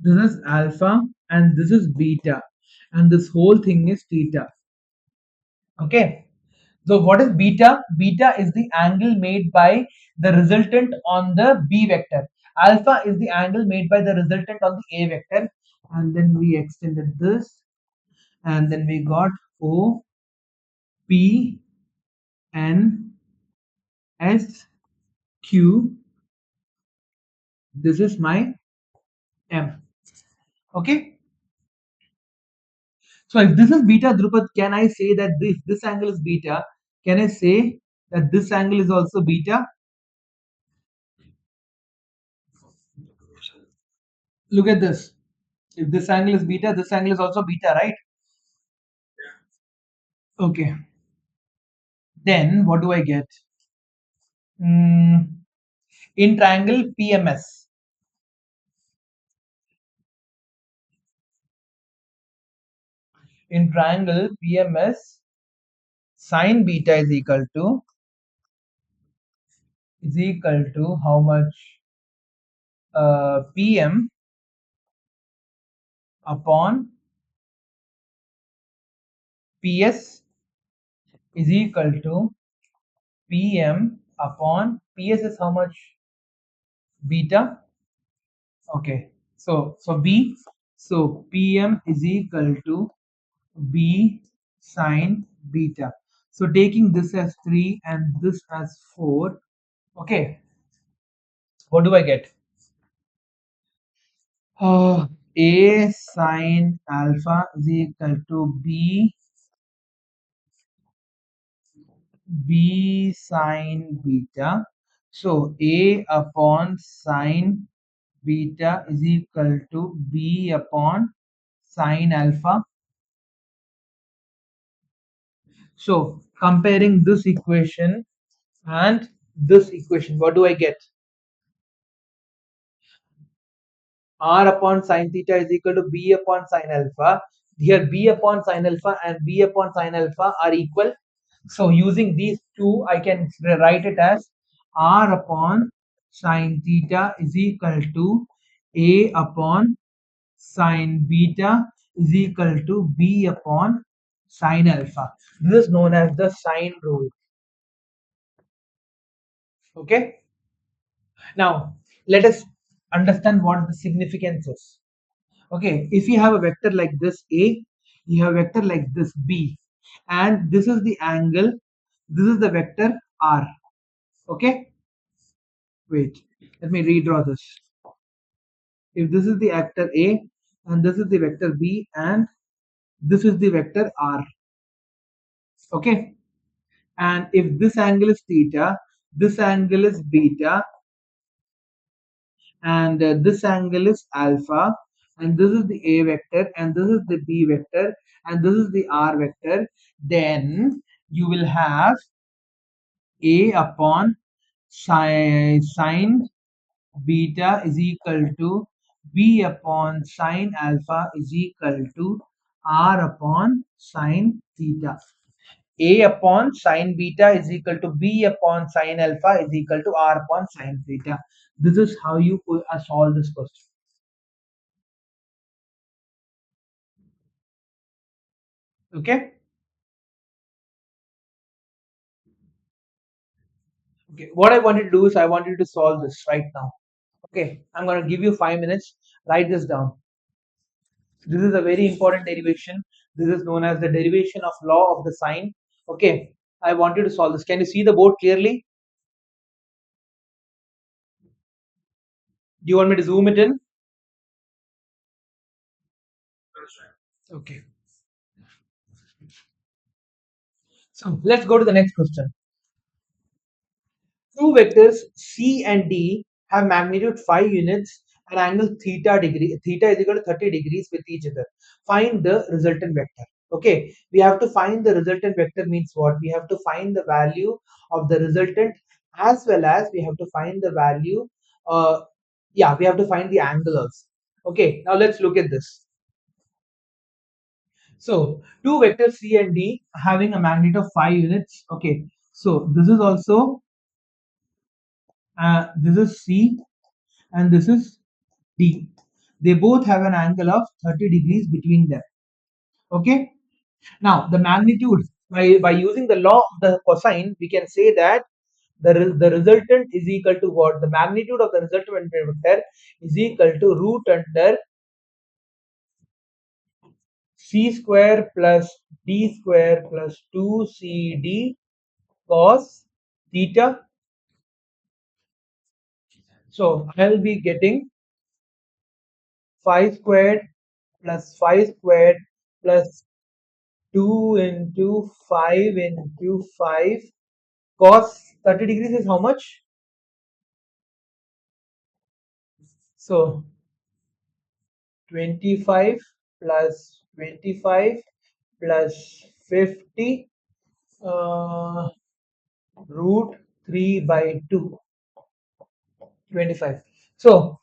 This is alpha and this is beta, and this whole thing is theta. Okay. So what is beta? Beta is the angle made by the resultant on the B vector. Alpha is the angle made by the resultant on the A vector. And then we extended this, and then we got O, P, N, S, Q. This is my M. Okay. So if this is beta, Drupad, can I say that this angle is beta? Can I say that this angle is also beta? Look at this. If this angle is beta, this angle is also beta, right? Okay. Then what do I get? Mm, in triangle PMS. In triangle PMS, sine beta is equal to how much? PM upon PS is equal to PM upon PS is how much? Beta. Okay. So B. So PM is equal to B sine beta. So taking this as 3 and this as 4. Okay. What do I get? A sine alpha is equal to B sine beta. So A upon sine beta is equal to B upon sine alpha. So comparing this equation and this equation, what do I get? R upon sine theta is equal to B upon sine alpha. Here B upon sine alpha and B upon sine alpha are equal. So using these two, I can write it as R upon sine theta is equal to A upon sine beta is equal to B upon sine alpha. This is known as the sine rule. Okay. Now let us understand what the significance is. Okay, if you have a vector like this A, you have a vector like this B, and this is the angle, this is the vector R. Okay, wait, let me redraw this. If this is the vector A, and this is the vector B, and this is the vector R. Okay, and if this angle is theta, this angle is beta, and this angle is alpha, and this is the A vector, and this is the B vector, and this is the R vector, then you will have A upon sine beta is equal to B upon sine alpha is equal to R upon sine theta. A upon sine beta is equal to B upon sine alpha is equal to R upon sine theta. This is how you solve this question. Okay. Okay. What I wanted to do is I wanted to solve this right now. Okay. I'm going to give you 5 minutes. Write this down. This is a very important derivation. This is known as the derivation of law of the sine. Okay. I wanted to solve this. Can you see the board clearly? Do you want me to zoom it in? Okay. So let's go to the next question. Two vectors C and D have magnitude 5 units and angle theta is equal to 30 degrees with each other. Find the resultant vector. Okay, we have to find the resultant vector means what? We have to find the value of the resultant as well as we have to find the value. Yeah, we have to find the angle also. Okay, now let's look at this. So two vectors C and D having a magnitude of 5 units. Okay, so this is also This is C and this is D. They both have an angle of 30 degrees between them. Okay. Now the magnitude, by using the law of the cosine, we can say that the resultant is equal to what? The magnitude of the resultant vector is equal to root under C square plus D square plus 2CD cos theta. So I'll be getting 5 squared plus 5 squared plus 2 into 5 into 5 cos 30 degrees is how much? So 25 plus 25 plus 50 uh, root 3 by 2, 25. So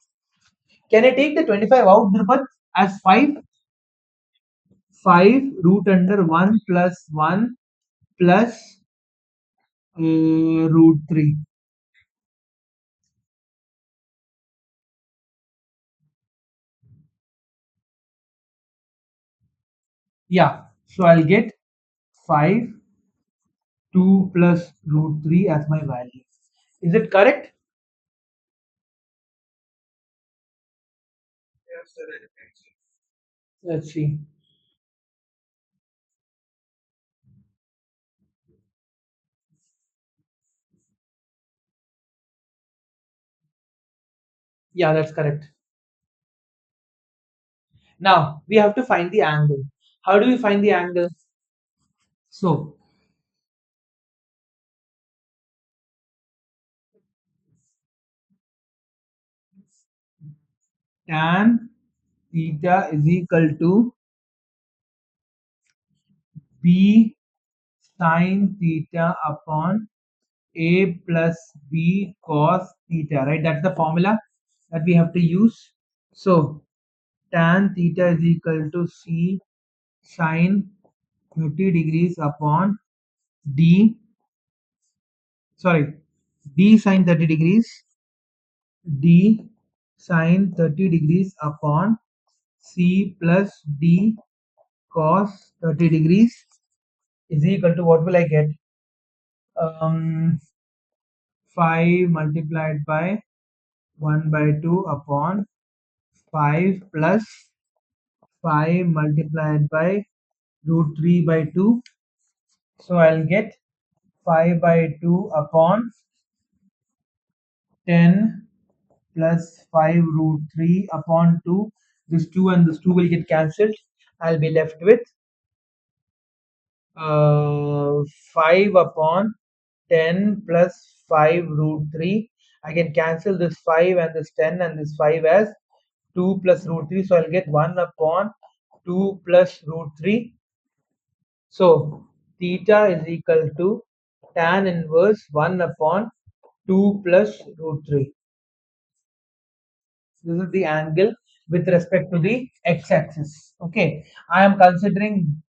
can I take the 25 out, Drupad, as 5? 5 root under 1 plus 1 plus root 3. Yeah, so I'll get 5, 2 plus root 3 as my value. Is it correct? Let's see. Yeah, that's correct. Now we have to find the angle. How do we find the angle? So tan theta is equal to B sine theta upon A plus B cos theta, right? That's the formula that we have to use. So tan theta is equal to C sine 30 degrees upon D, sorry, D sine 30 degrees, D sine 30 degrees upon C plus D cos 30 degrees is equal to what will I get? Um, 5 multiplied by 1 by 2 upon 5 plus 5 multiplied by root 3 by 2. So I'll get 5 by 2 upon 10 plus 5 root 3 upon 2. This 2 and this 2 will get cancelled. I'll be left with uh, 5 upon 10 plus 5 root 3. I can cancel this 5 and this 10 and this 5 as 2 plus root 3. So I'll get 1 upon 2 plus root 3. So theta is equal to tan inverse 1 upon 2 plus root 3. This is the angle with respect to the x-axis. Okay, I am considering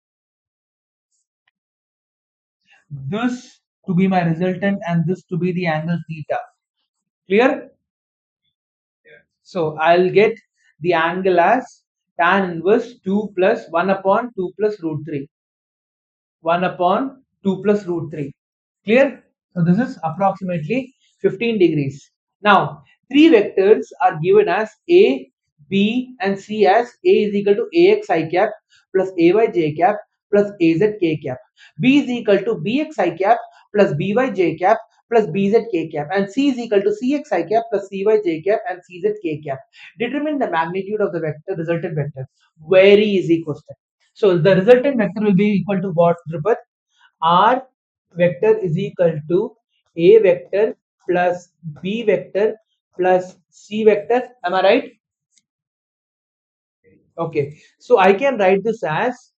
this to be my resultant and this to be the angle theta. Clear? So I'll get the angle as tan inverse 2 plus 1 upon 2 plus root 3. 1 upon 2 plus root 3. Clear? So this is approximately 15 degrees. Now, three vectors are given as A, B and C as A is equal to AX I cap plus AY j cap plus AZ k cap. B is equal to BX I cap plus BY j cap plus BZ k cap and C is equal to CX I cap plus CY j cap and CZ k cap. Determine the magnitude of the vector resultant vector. Very easy question. So the resultant vector will be equal to what, Drupat? R vector is equal to A vector plus B vector plus C vector. Am I right? Okay. So I can write this as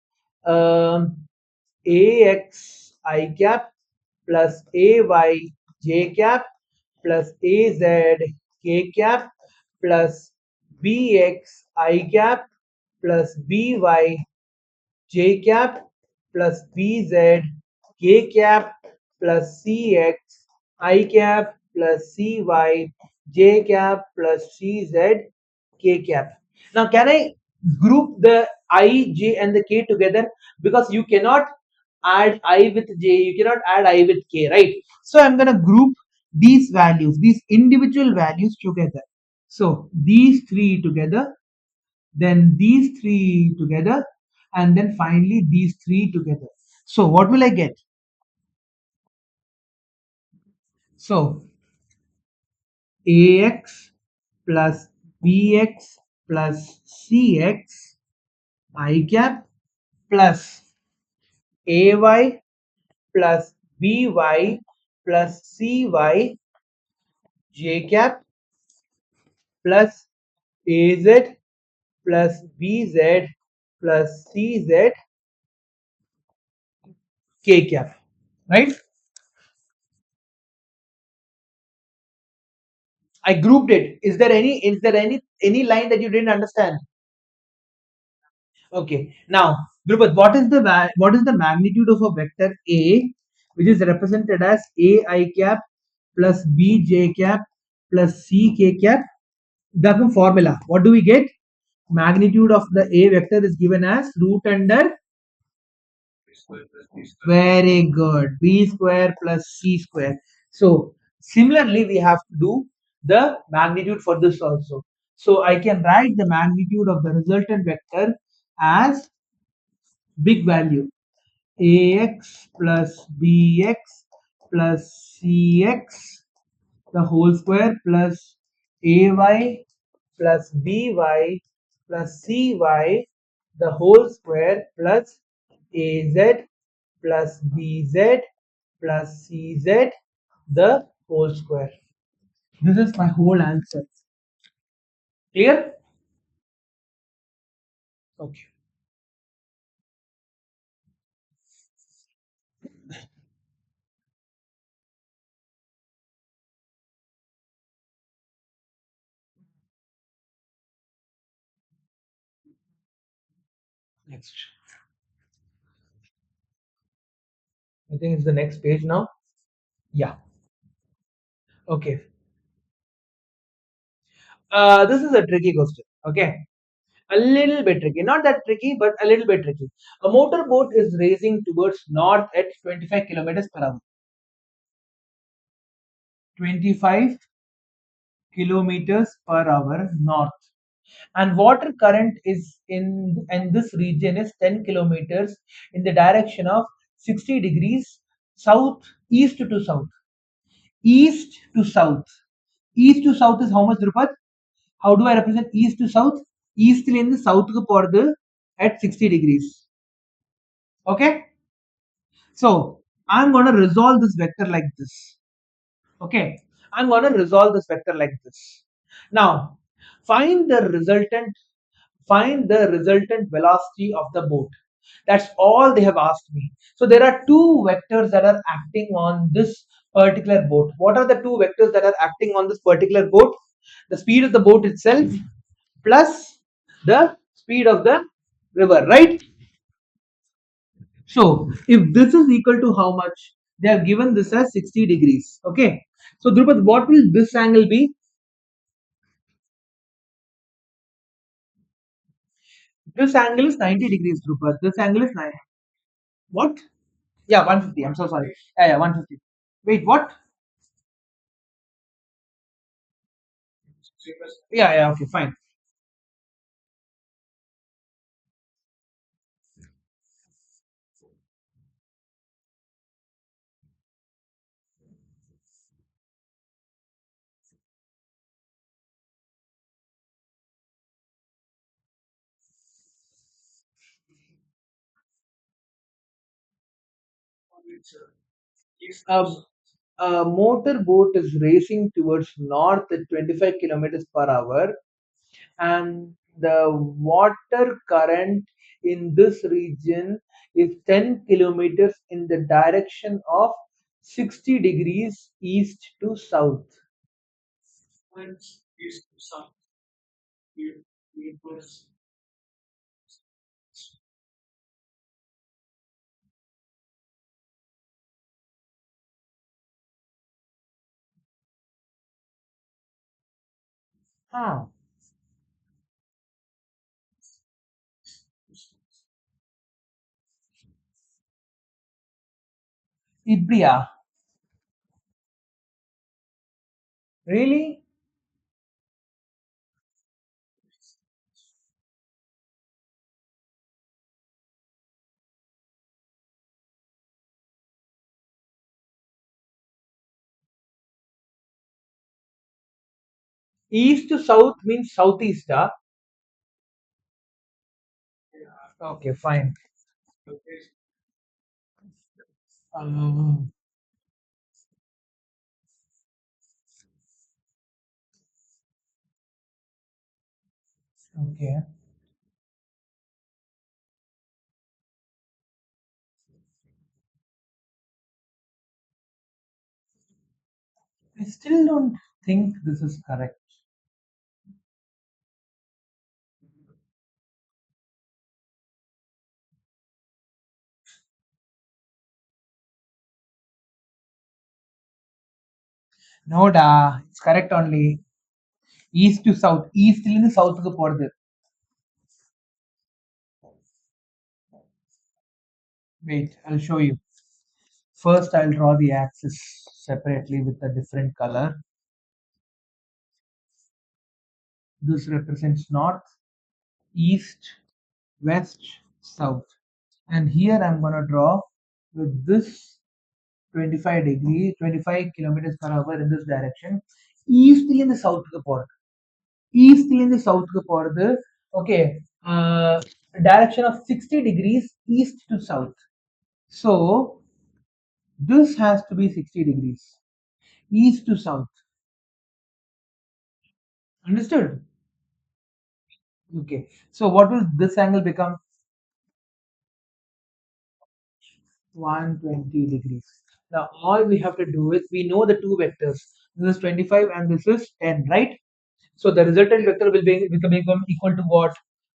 um, AX I cap plus AY j cap plus AZ k cap plus BX I cap plus BY j cap plus bz k cap plus cx I cap plus cy j cap plus cz k cap. Now, can I group the I, j, and the k together? Because you cannot add I with j, you cannot add I with k, right? So I'm gonna group these values, these individual values together. So these three together, then these three together, and then finally these three together. So what will I get? So ax plus bx plus cx I cap plus ay plus by plus cy j cap plus az plus bz plus cz k cap, right? I grouped it. Is there any line that you didn't understand? Okay. Now, Drupad, what is the magnitude of a vector A, which is represented as A I cap plus B J cap plus C K cap? The formula. What do we get? Magnitude of the A vector is given as root under. Very good. B square plus C square. So similarly, we have to do the magnitude for this also. So I can write the magnitude of the resultant vector as big value ax plus bx plus cx the whole square plus ay plus by plus cy the whole square plus az plus bz plus cz the whole square. This is my whole answer. Clear? Okay. Next. I think it's the next page now. Yeah. Okay. This is a tricky question. Okay. A little bit tricky, not that tricky, but a little bit tricky. A motorboat is racing towards north at 25 kilometers per hour. 25 kilometers per hour north. And water current is in this region is 10 kilometers in the direction of 60 degrees south, east to south. East to south. East to south is how much, Drupad? How do I represent east to south? East in the south at 60 degrees. Okay? So I'm going to resolve this vector like this. Okay, I'm going to resolve this vector like this. Now, find the resultant, find the resultant velocity of the boat. That's all they have asked me. So there are two vectors that are acting on this particular boat. What are the two vectors that are acting on this particular boat? The speed of the boat itself plus the speed of the river, right? So if this is equal to how much? They have given this as 60 degrees. Okay. So Drupad, what will this angle be? This angle is 90 degrees, Drupad. This angle is 9. What? Yeah, 150. I'm so sorry. Yeah, 150. Wait, what? Yeah, okay, fine. Um, a motor boat is racing towards north at 25 kilometers per hour, and the water current in this region is 10 kilometers in the direction of 60 degrees east to south. Huh. Ibria. Really? East to south means southeast, ah? Okay, fine. Um, okay. I still don't think this is correct. No, da. It's correct only. East to south. East இருந்து சவுத்துக்கு போறது. Wait, I'll show you. First, I'll draw the axis separately with a different color. This represents north, east, west, south. And here I'm going to draw with this 25 degree, 25 kilometers per hour in this direction. Eastலேருந்து சவுத்துக்கு போறது. Eastலேருந்து சவுத்துக்கு போறது. Okay. Uh, Direction of 60 degrees east to south. So this has to be 60 degrees east to south. Understood? Okay. So what will this angle become? 120 degrees. Now all we have to do is we know the two vectors. This is 25 and this is 10, right? So the resultant vector will become equal to what?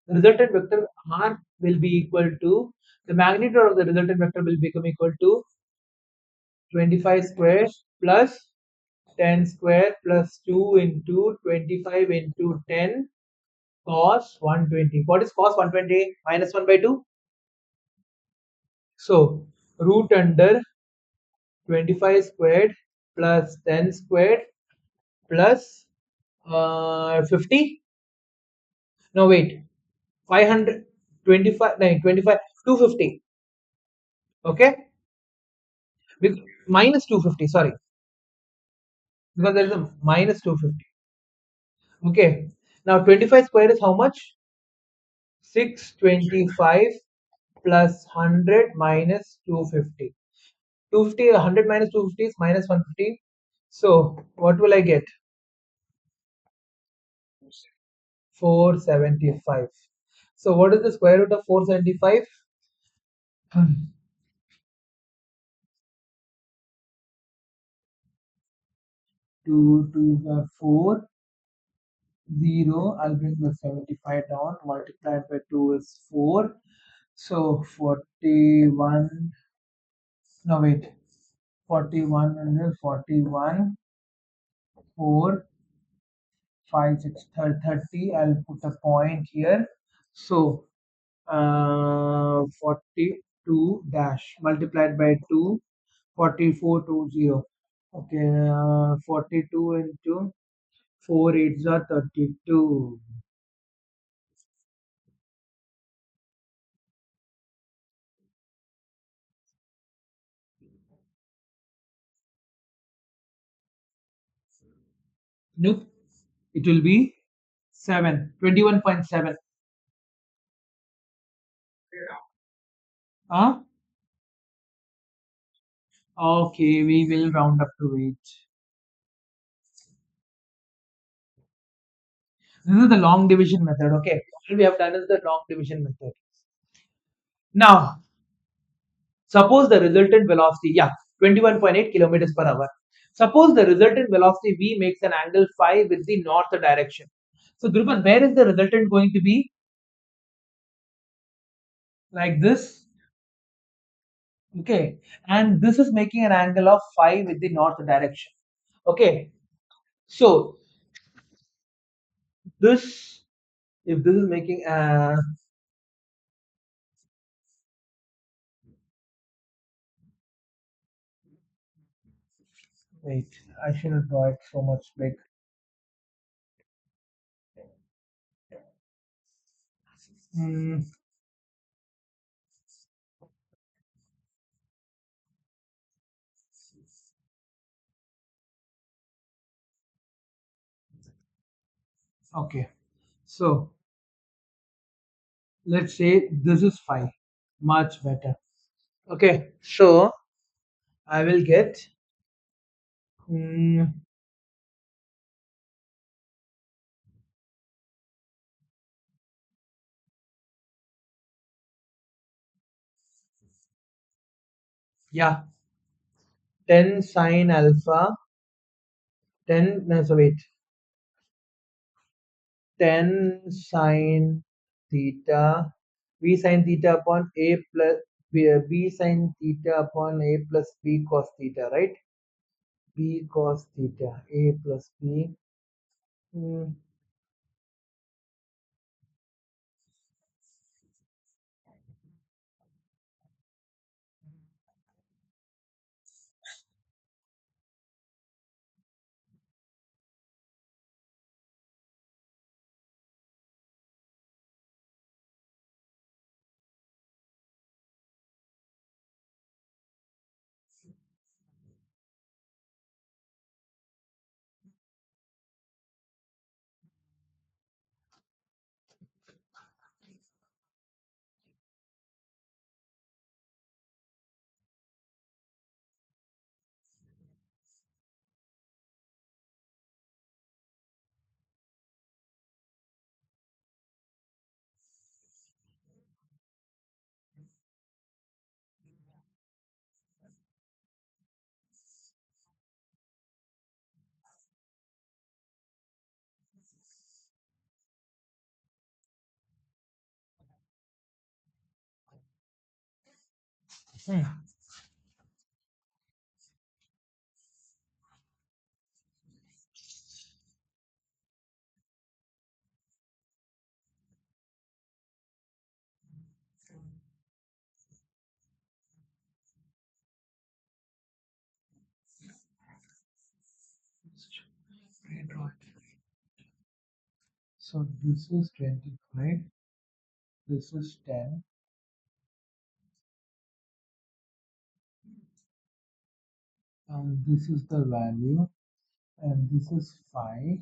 The resultant vector r will be equal to the magnitude of the resultant vector will become equal to 25 square plus 10 square plus 2 into 25 into 10 cos 120. What is cos 120? Minus 1 by 2. So root under 25 squared plus 10 squared plus 50. No, wait. 500, 25, no, 25, 250. Okay? Minus 250, sorry. Because there is a minus 250. Okay. Now 25 squared is how much? 625 plus 100 minus 250. 250, 100 minus 250 is minus 150. So what will I get? 475. So what is the square root of 475? 2, 2, 4, 0. I'll bring the 75 down. Multiplied by 2 is 4. So 41. No, wait. 41 and 41. 4, 5, 6, 30. I'll put a point here. So 42 dash multiplied by 2, 4420. Okay, 42 into 4 eights are 32. Nope, it will be 7, 21.7. Huh? Okay, we will round up to 8. This is the long division method. Okay, all we have done is the long division method. Now, suppose the resultant velocity, yeah, 21.8 kilometers per hour. Suppose the resultant velocity v makes an angle phi with the north direction. So, Dhruvan, where is the resultant going to be? Like this. Okay, and this is making an angle of phi with the north direction. Okay, so this, if this is making wait, I shouldn't draw it so much big. Hmm, okay, so let's say this is 5, much better. Okay, so I will get, mm, yeah, 10 sine alpha, 10, no, so wait, 10 sine theta, v sine theta upon a plus b sine theta upon a plus b cos theta, right? B cos theta, a plus b. Hmm, hmm. Redraw it. So this is 25, this is 10, and this is the value, and this is 5.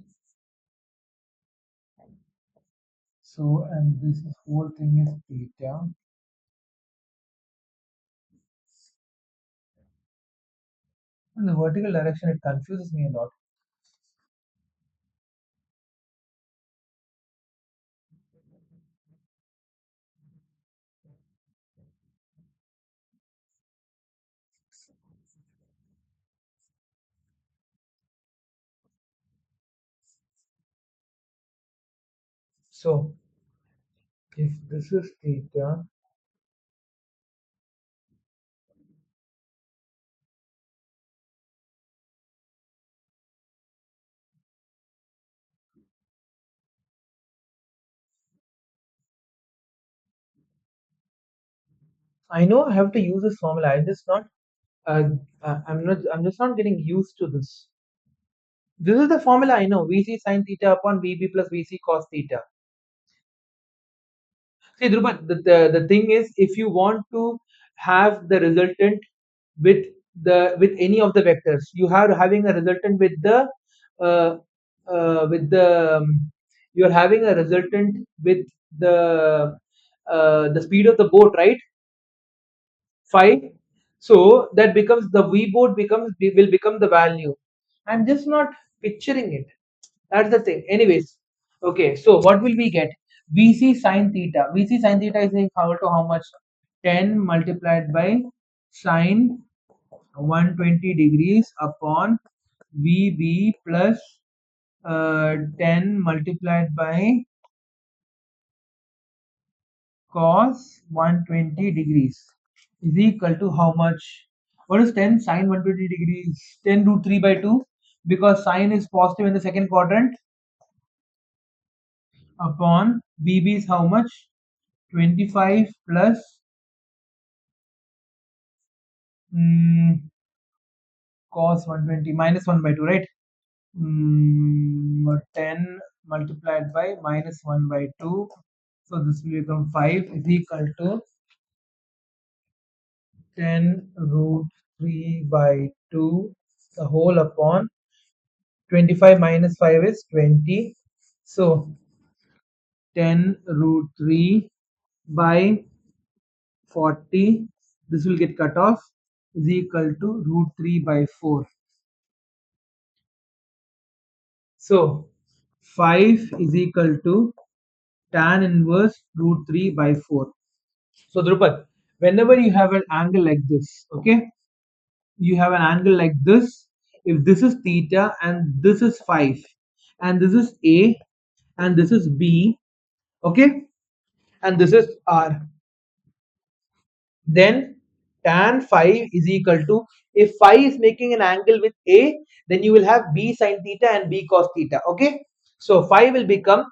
So, and this whole thing is theta. In the vertical direction, it confuses me a lot. So, if this is theta, I know I have to use this formula. I just not, uh, I'm not, I'm just not getting used to this. This is the formula I know. VC sine theta upon VB plus VC cos theta. See, Dhruva, the thing is, if you want to have the resultant with with any of the vectors, you have having a resultant uh, with the you're having a resultant with the speed of the boat, right? 5. So that becomes the v boat becomes will become the value. I'm just not picturing it. That's the thing. Anyways, okay. So what will we get? VC sine theta. VC sine theta is equal to how much? 10 multiplied by sine 120 degrees upon VB plus 10 multiplied by cos 120 degrees is equal to how much? What is 10 sine 120 degrees? 10 root 3 by 2, because sine is positive in the second quadrant. upon VB is how much? 25 plus mm, cos 120 minus 1 by 2, right? 10 multiplied by minus 1 by 2. So this will become 5 is equal to 10 root 3 by 2 the whole upon 25 minus 5 is 20. So 10 root 3 by 40, this will get cut off, is equal to root 3 by 4. So 5 is equal to tan inverse root 3 by 4. So Drupad, whenever you have an angle like this, okay, you have an angle like this, if this is theta and this is 5 and this is A and this is B, okay, and this is R, then tan phi is equal to, if phi is making an angle with A, then you will have B sin theta and B cos theta, okay. So phi will become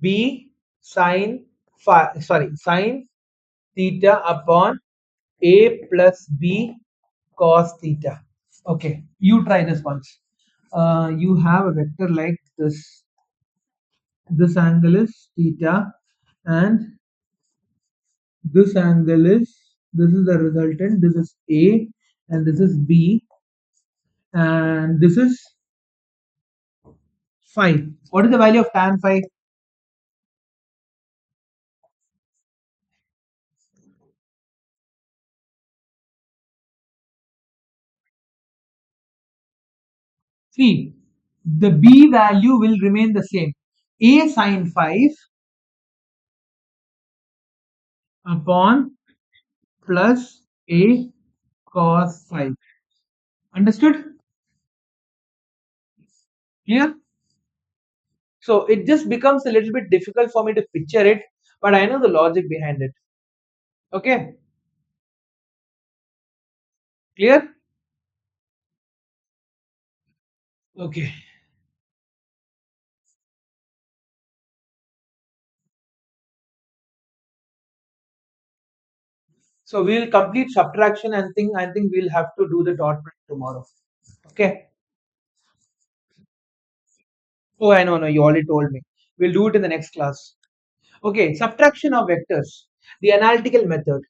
B sin phi, sorry, sin theta upon A plus B cos theta. Okay, you try this once. You have a vector like this. This angle is theta, and this angle is, this is the resultant. This is A, and this is B, and this is phi. What is the value of tan phi? See, the B value will remain the same. A sin 5 upon plus A cos 5. Understood? Clear? So it just becomes a little bit difficult for me to picture it, but I know the logic behind it. Okay? Clear? Okay. So we'll complete subtraction and I think we'll have to do the dot product tomorrow. Okay. Oh, I know, no, you already told me. We'll do it in the next class. Okay, subtraction of vectors. The analytical method.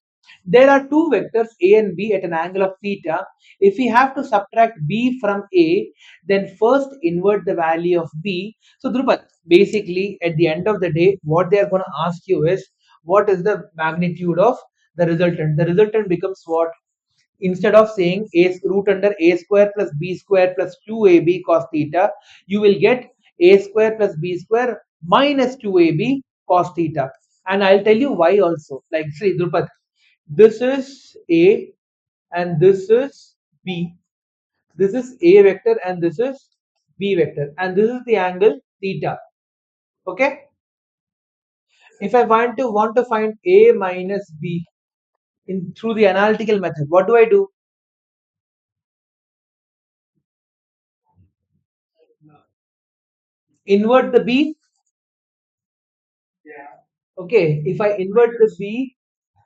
There are two vectors A and B at an angle of theta. If we have to subtract B from A, then first invert the value of B. So Drupad, basically at the end of the day, what they are going to ask you is, what is the magnitude of the resultant? The resultant becomes what? Instead of saying a root under a square plus b square plus 2ab cos theta, you will get a square plus b square minus 2ab cos theta. And I'll tell you why also. Like, see, Drupad, this is a and this is b. This is a vector and this is b vector, and this is the angle theta. Okay. If I want to find a minus b in through the analytical method, what do I do? Invert the b. Okay, if I invert the B,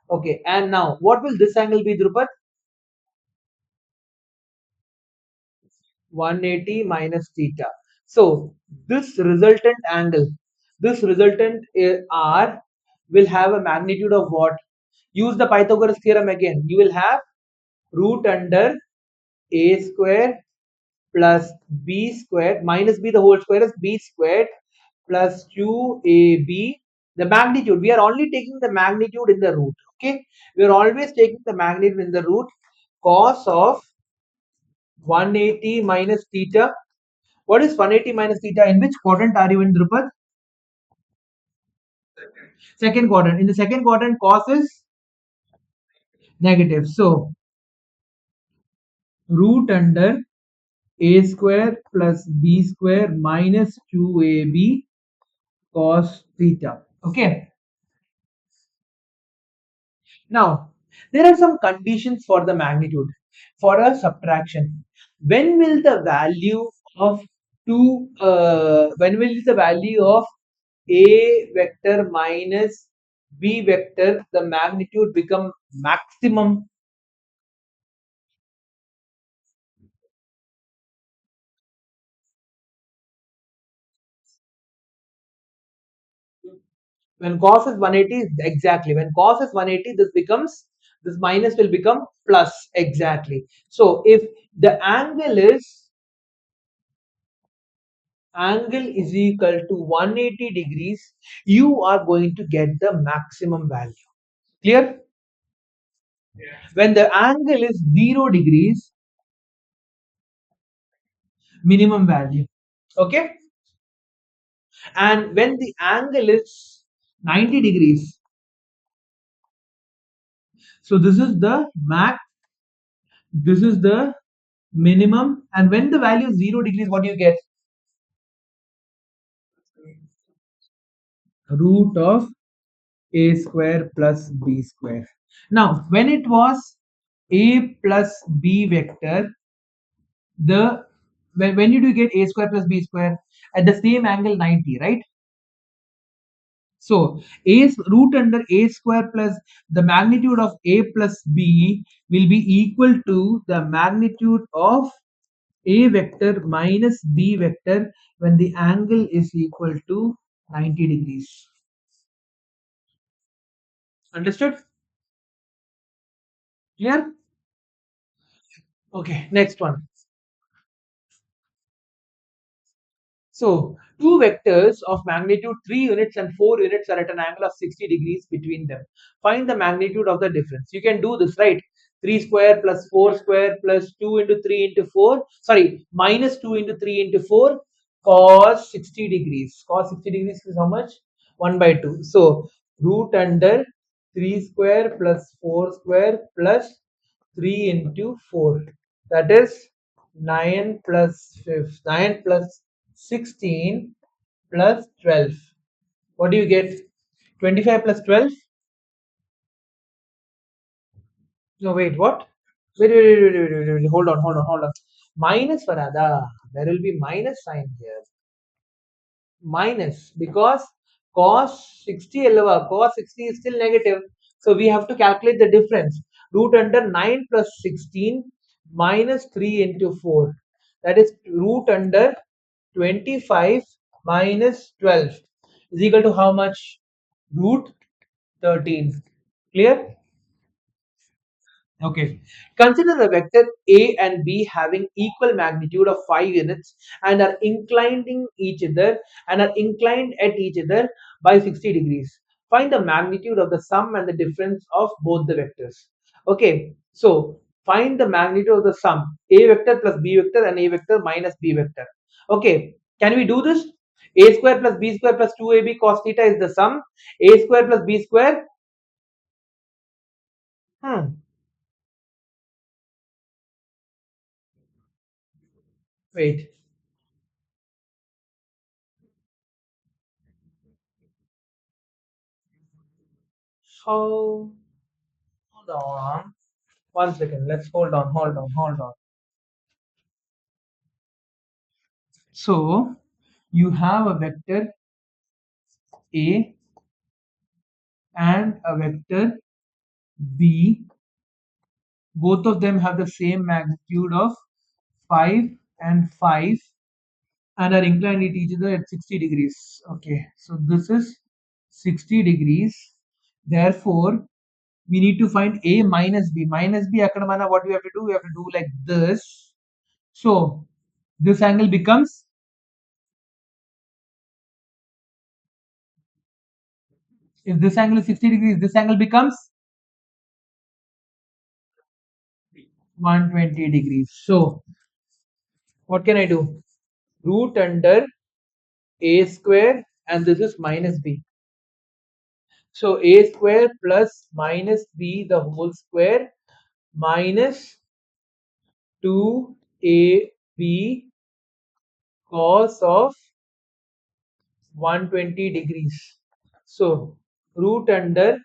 okay, and now what will this angle be, Drupad? 180 minus theta. So this resultant angle, this resultant R will have a magnitude of what? Use the Pythagoras theorem again. You will have root under a square plus b squared minus b the whole square is b squared plus 2ab. The magnitude, we are only taking the magnitude in the root. Okay, we are always taking the magnitude in the root. Cos of 180 minus theta. What is 180 minus theta? In which quadrant are you in, Drupad? Second quadrant. In the second quadrant, cos is negative. So root under a square plus b square minus 2ab cos theta. Okay. Now, there are some conditions for the magnitude for a subtraction. When will the value of when will the value of A vector minus B vector, the magnitude become maximum. When cos is 180, exactly. When cos is 180, this becomes, this minus will become plus, exactly. So if the angle is equal to 180 degrees, you are going to get the maximum value. Clear? When the angle is 0 degrees, minimum value. Okay? And when the angle is 90 degrees, so this is the max, this is the minimum. And when the value is 0 degrees, what do you get? Root of a square plus b square. Now, when it was a plus b vector, the when you do get a square plus b square at the same angle 90, right? So root under a square plus the magnitude of a plus b will be equal to the magnitude of a vector minus b vector when the angle is equal to 90 degrees. Understood? Clear? Okay, next one. So, two vectors of magnitude 3 units and 4 units are at an angle of 60 degrees between them. Find the magnitude of the difference. You can do this, right? 3 square plus 4 square plus 2 into 3 into 4. Sorry, minus 2 into 3 into 4 cos 60 degrees. Cos 60 degrees is how much? 1 by 2. So, root under 3 square plus 4 square plus 3 into 4. That is 9 plus 5, 9 plus 16 plus 12. What do you get? 25 plus 12? No, wait, what? Wait. Hold on. Minus Farada. There will be minus sign here. Minus because cos 60 allova, cos 60 is still negative. So we have to calculate the difference. Root under 9 plus 16 minus 3 into 4. That is root under 25 minus 12 is equal to how much? Root 13. Clear? Okay. Consider the vector A and B having equal magnitude of 5 units and are inclining each other and are inclined at each other by 60 degrees. Find the magnitude of the sum and the difference of both the vectors. Okay. So find the magnitude of the sum A vector plus B vector and A vector minus B vector. Okay. Can we do this? A square plus B square plus 2AB cos theta is the sum. A square plus B square. Hmm. Wait. So hold on. One second. Let's hold on. So you have a vector A and a vector B. Both of them have the same magnitude of 5 and 5 and are inclined at each other at 60 degrees. Okay, so this is 60 degrees. Therefore, we need to find A minus B. Minus B, Akadamana, what we have to do? We have to do like this. So this angle becomes, if this angle is 60 degrees, this angle becomes 120 degrees. So what can I do? Root under a square and this is minus b. So a square plus minus b the whole square minus 2ab cos of 120 degrees. So root under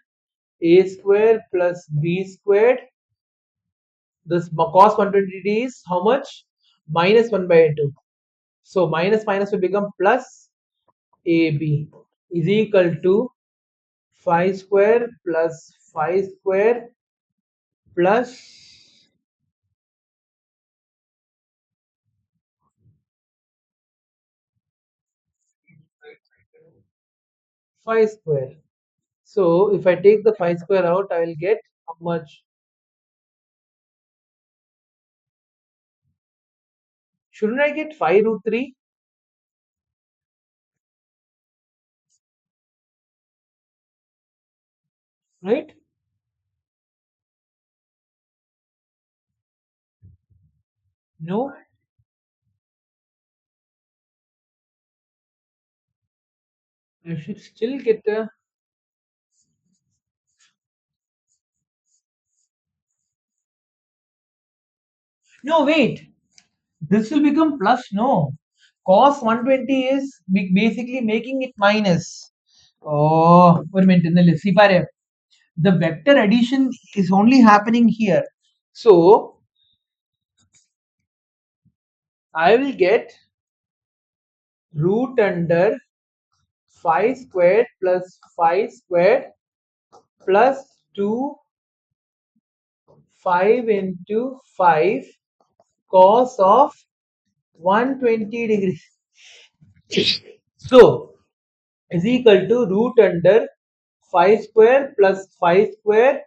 a square plus b squared, this cos 120 is how much? Minus 1 by 2. So minus minus will become plus AB. is equal to phi square plus phi square plus phi square. So if I take the phi square out, I will get how much? Shouldn't I get phi root 3? Right? No, I should still get a. No, wait. This will become plus. No. Cos 120 is basically making it minus. Oh, wait a minute. See, pare. The vector addition is only happening here. So I will get root under phi squared plus phi squared plus 2 5 into 5 cos of 120 degrees. So is equal to root under phi square plus phi square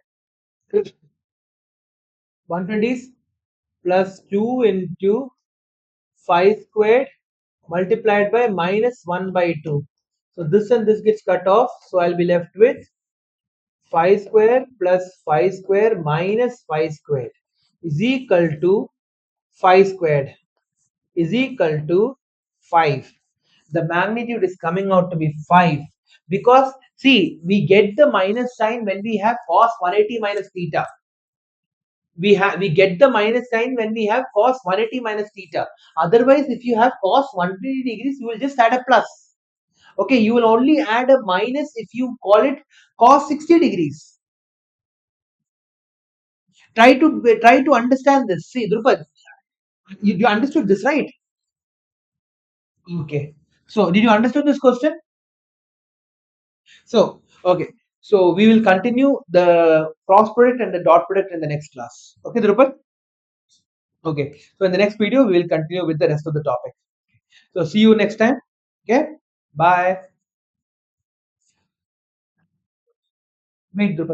120 plus 2 into phi squared multiplied by minus 1 by 2. So this and this gets cut off. So I'll be left with phi square plus phi square minus phi squared is equal to phi squared is equal to 5. The magnitude is coming out to be 5 because see we get the minus sign when we have cos 180 minus theta. We get the minus sign when we have cos 180 minus theta. Otherwise, if you have cos 120 degrees, you will just add a plus. Okay, you will only add a minus if you call it cos 60 degrees. Try to understand this. See, Drupad, you understood this, right? Okay. So, did you understand this question? So, okay. So, we will continue the cross product and the dot product in the next class. Okay, Drupad? Okay. So, in the next video, we will continue with the rest of the topic. So, see you next time. Okay. Bye. Wait, Drupad.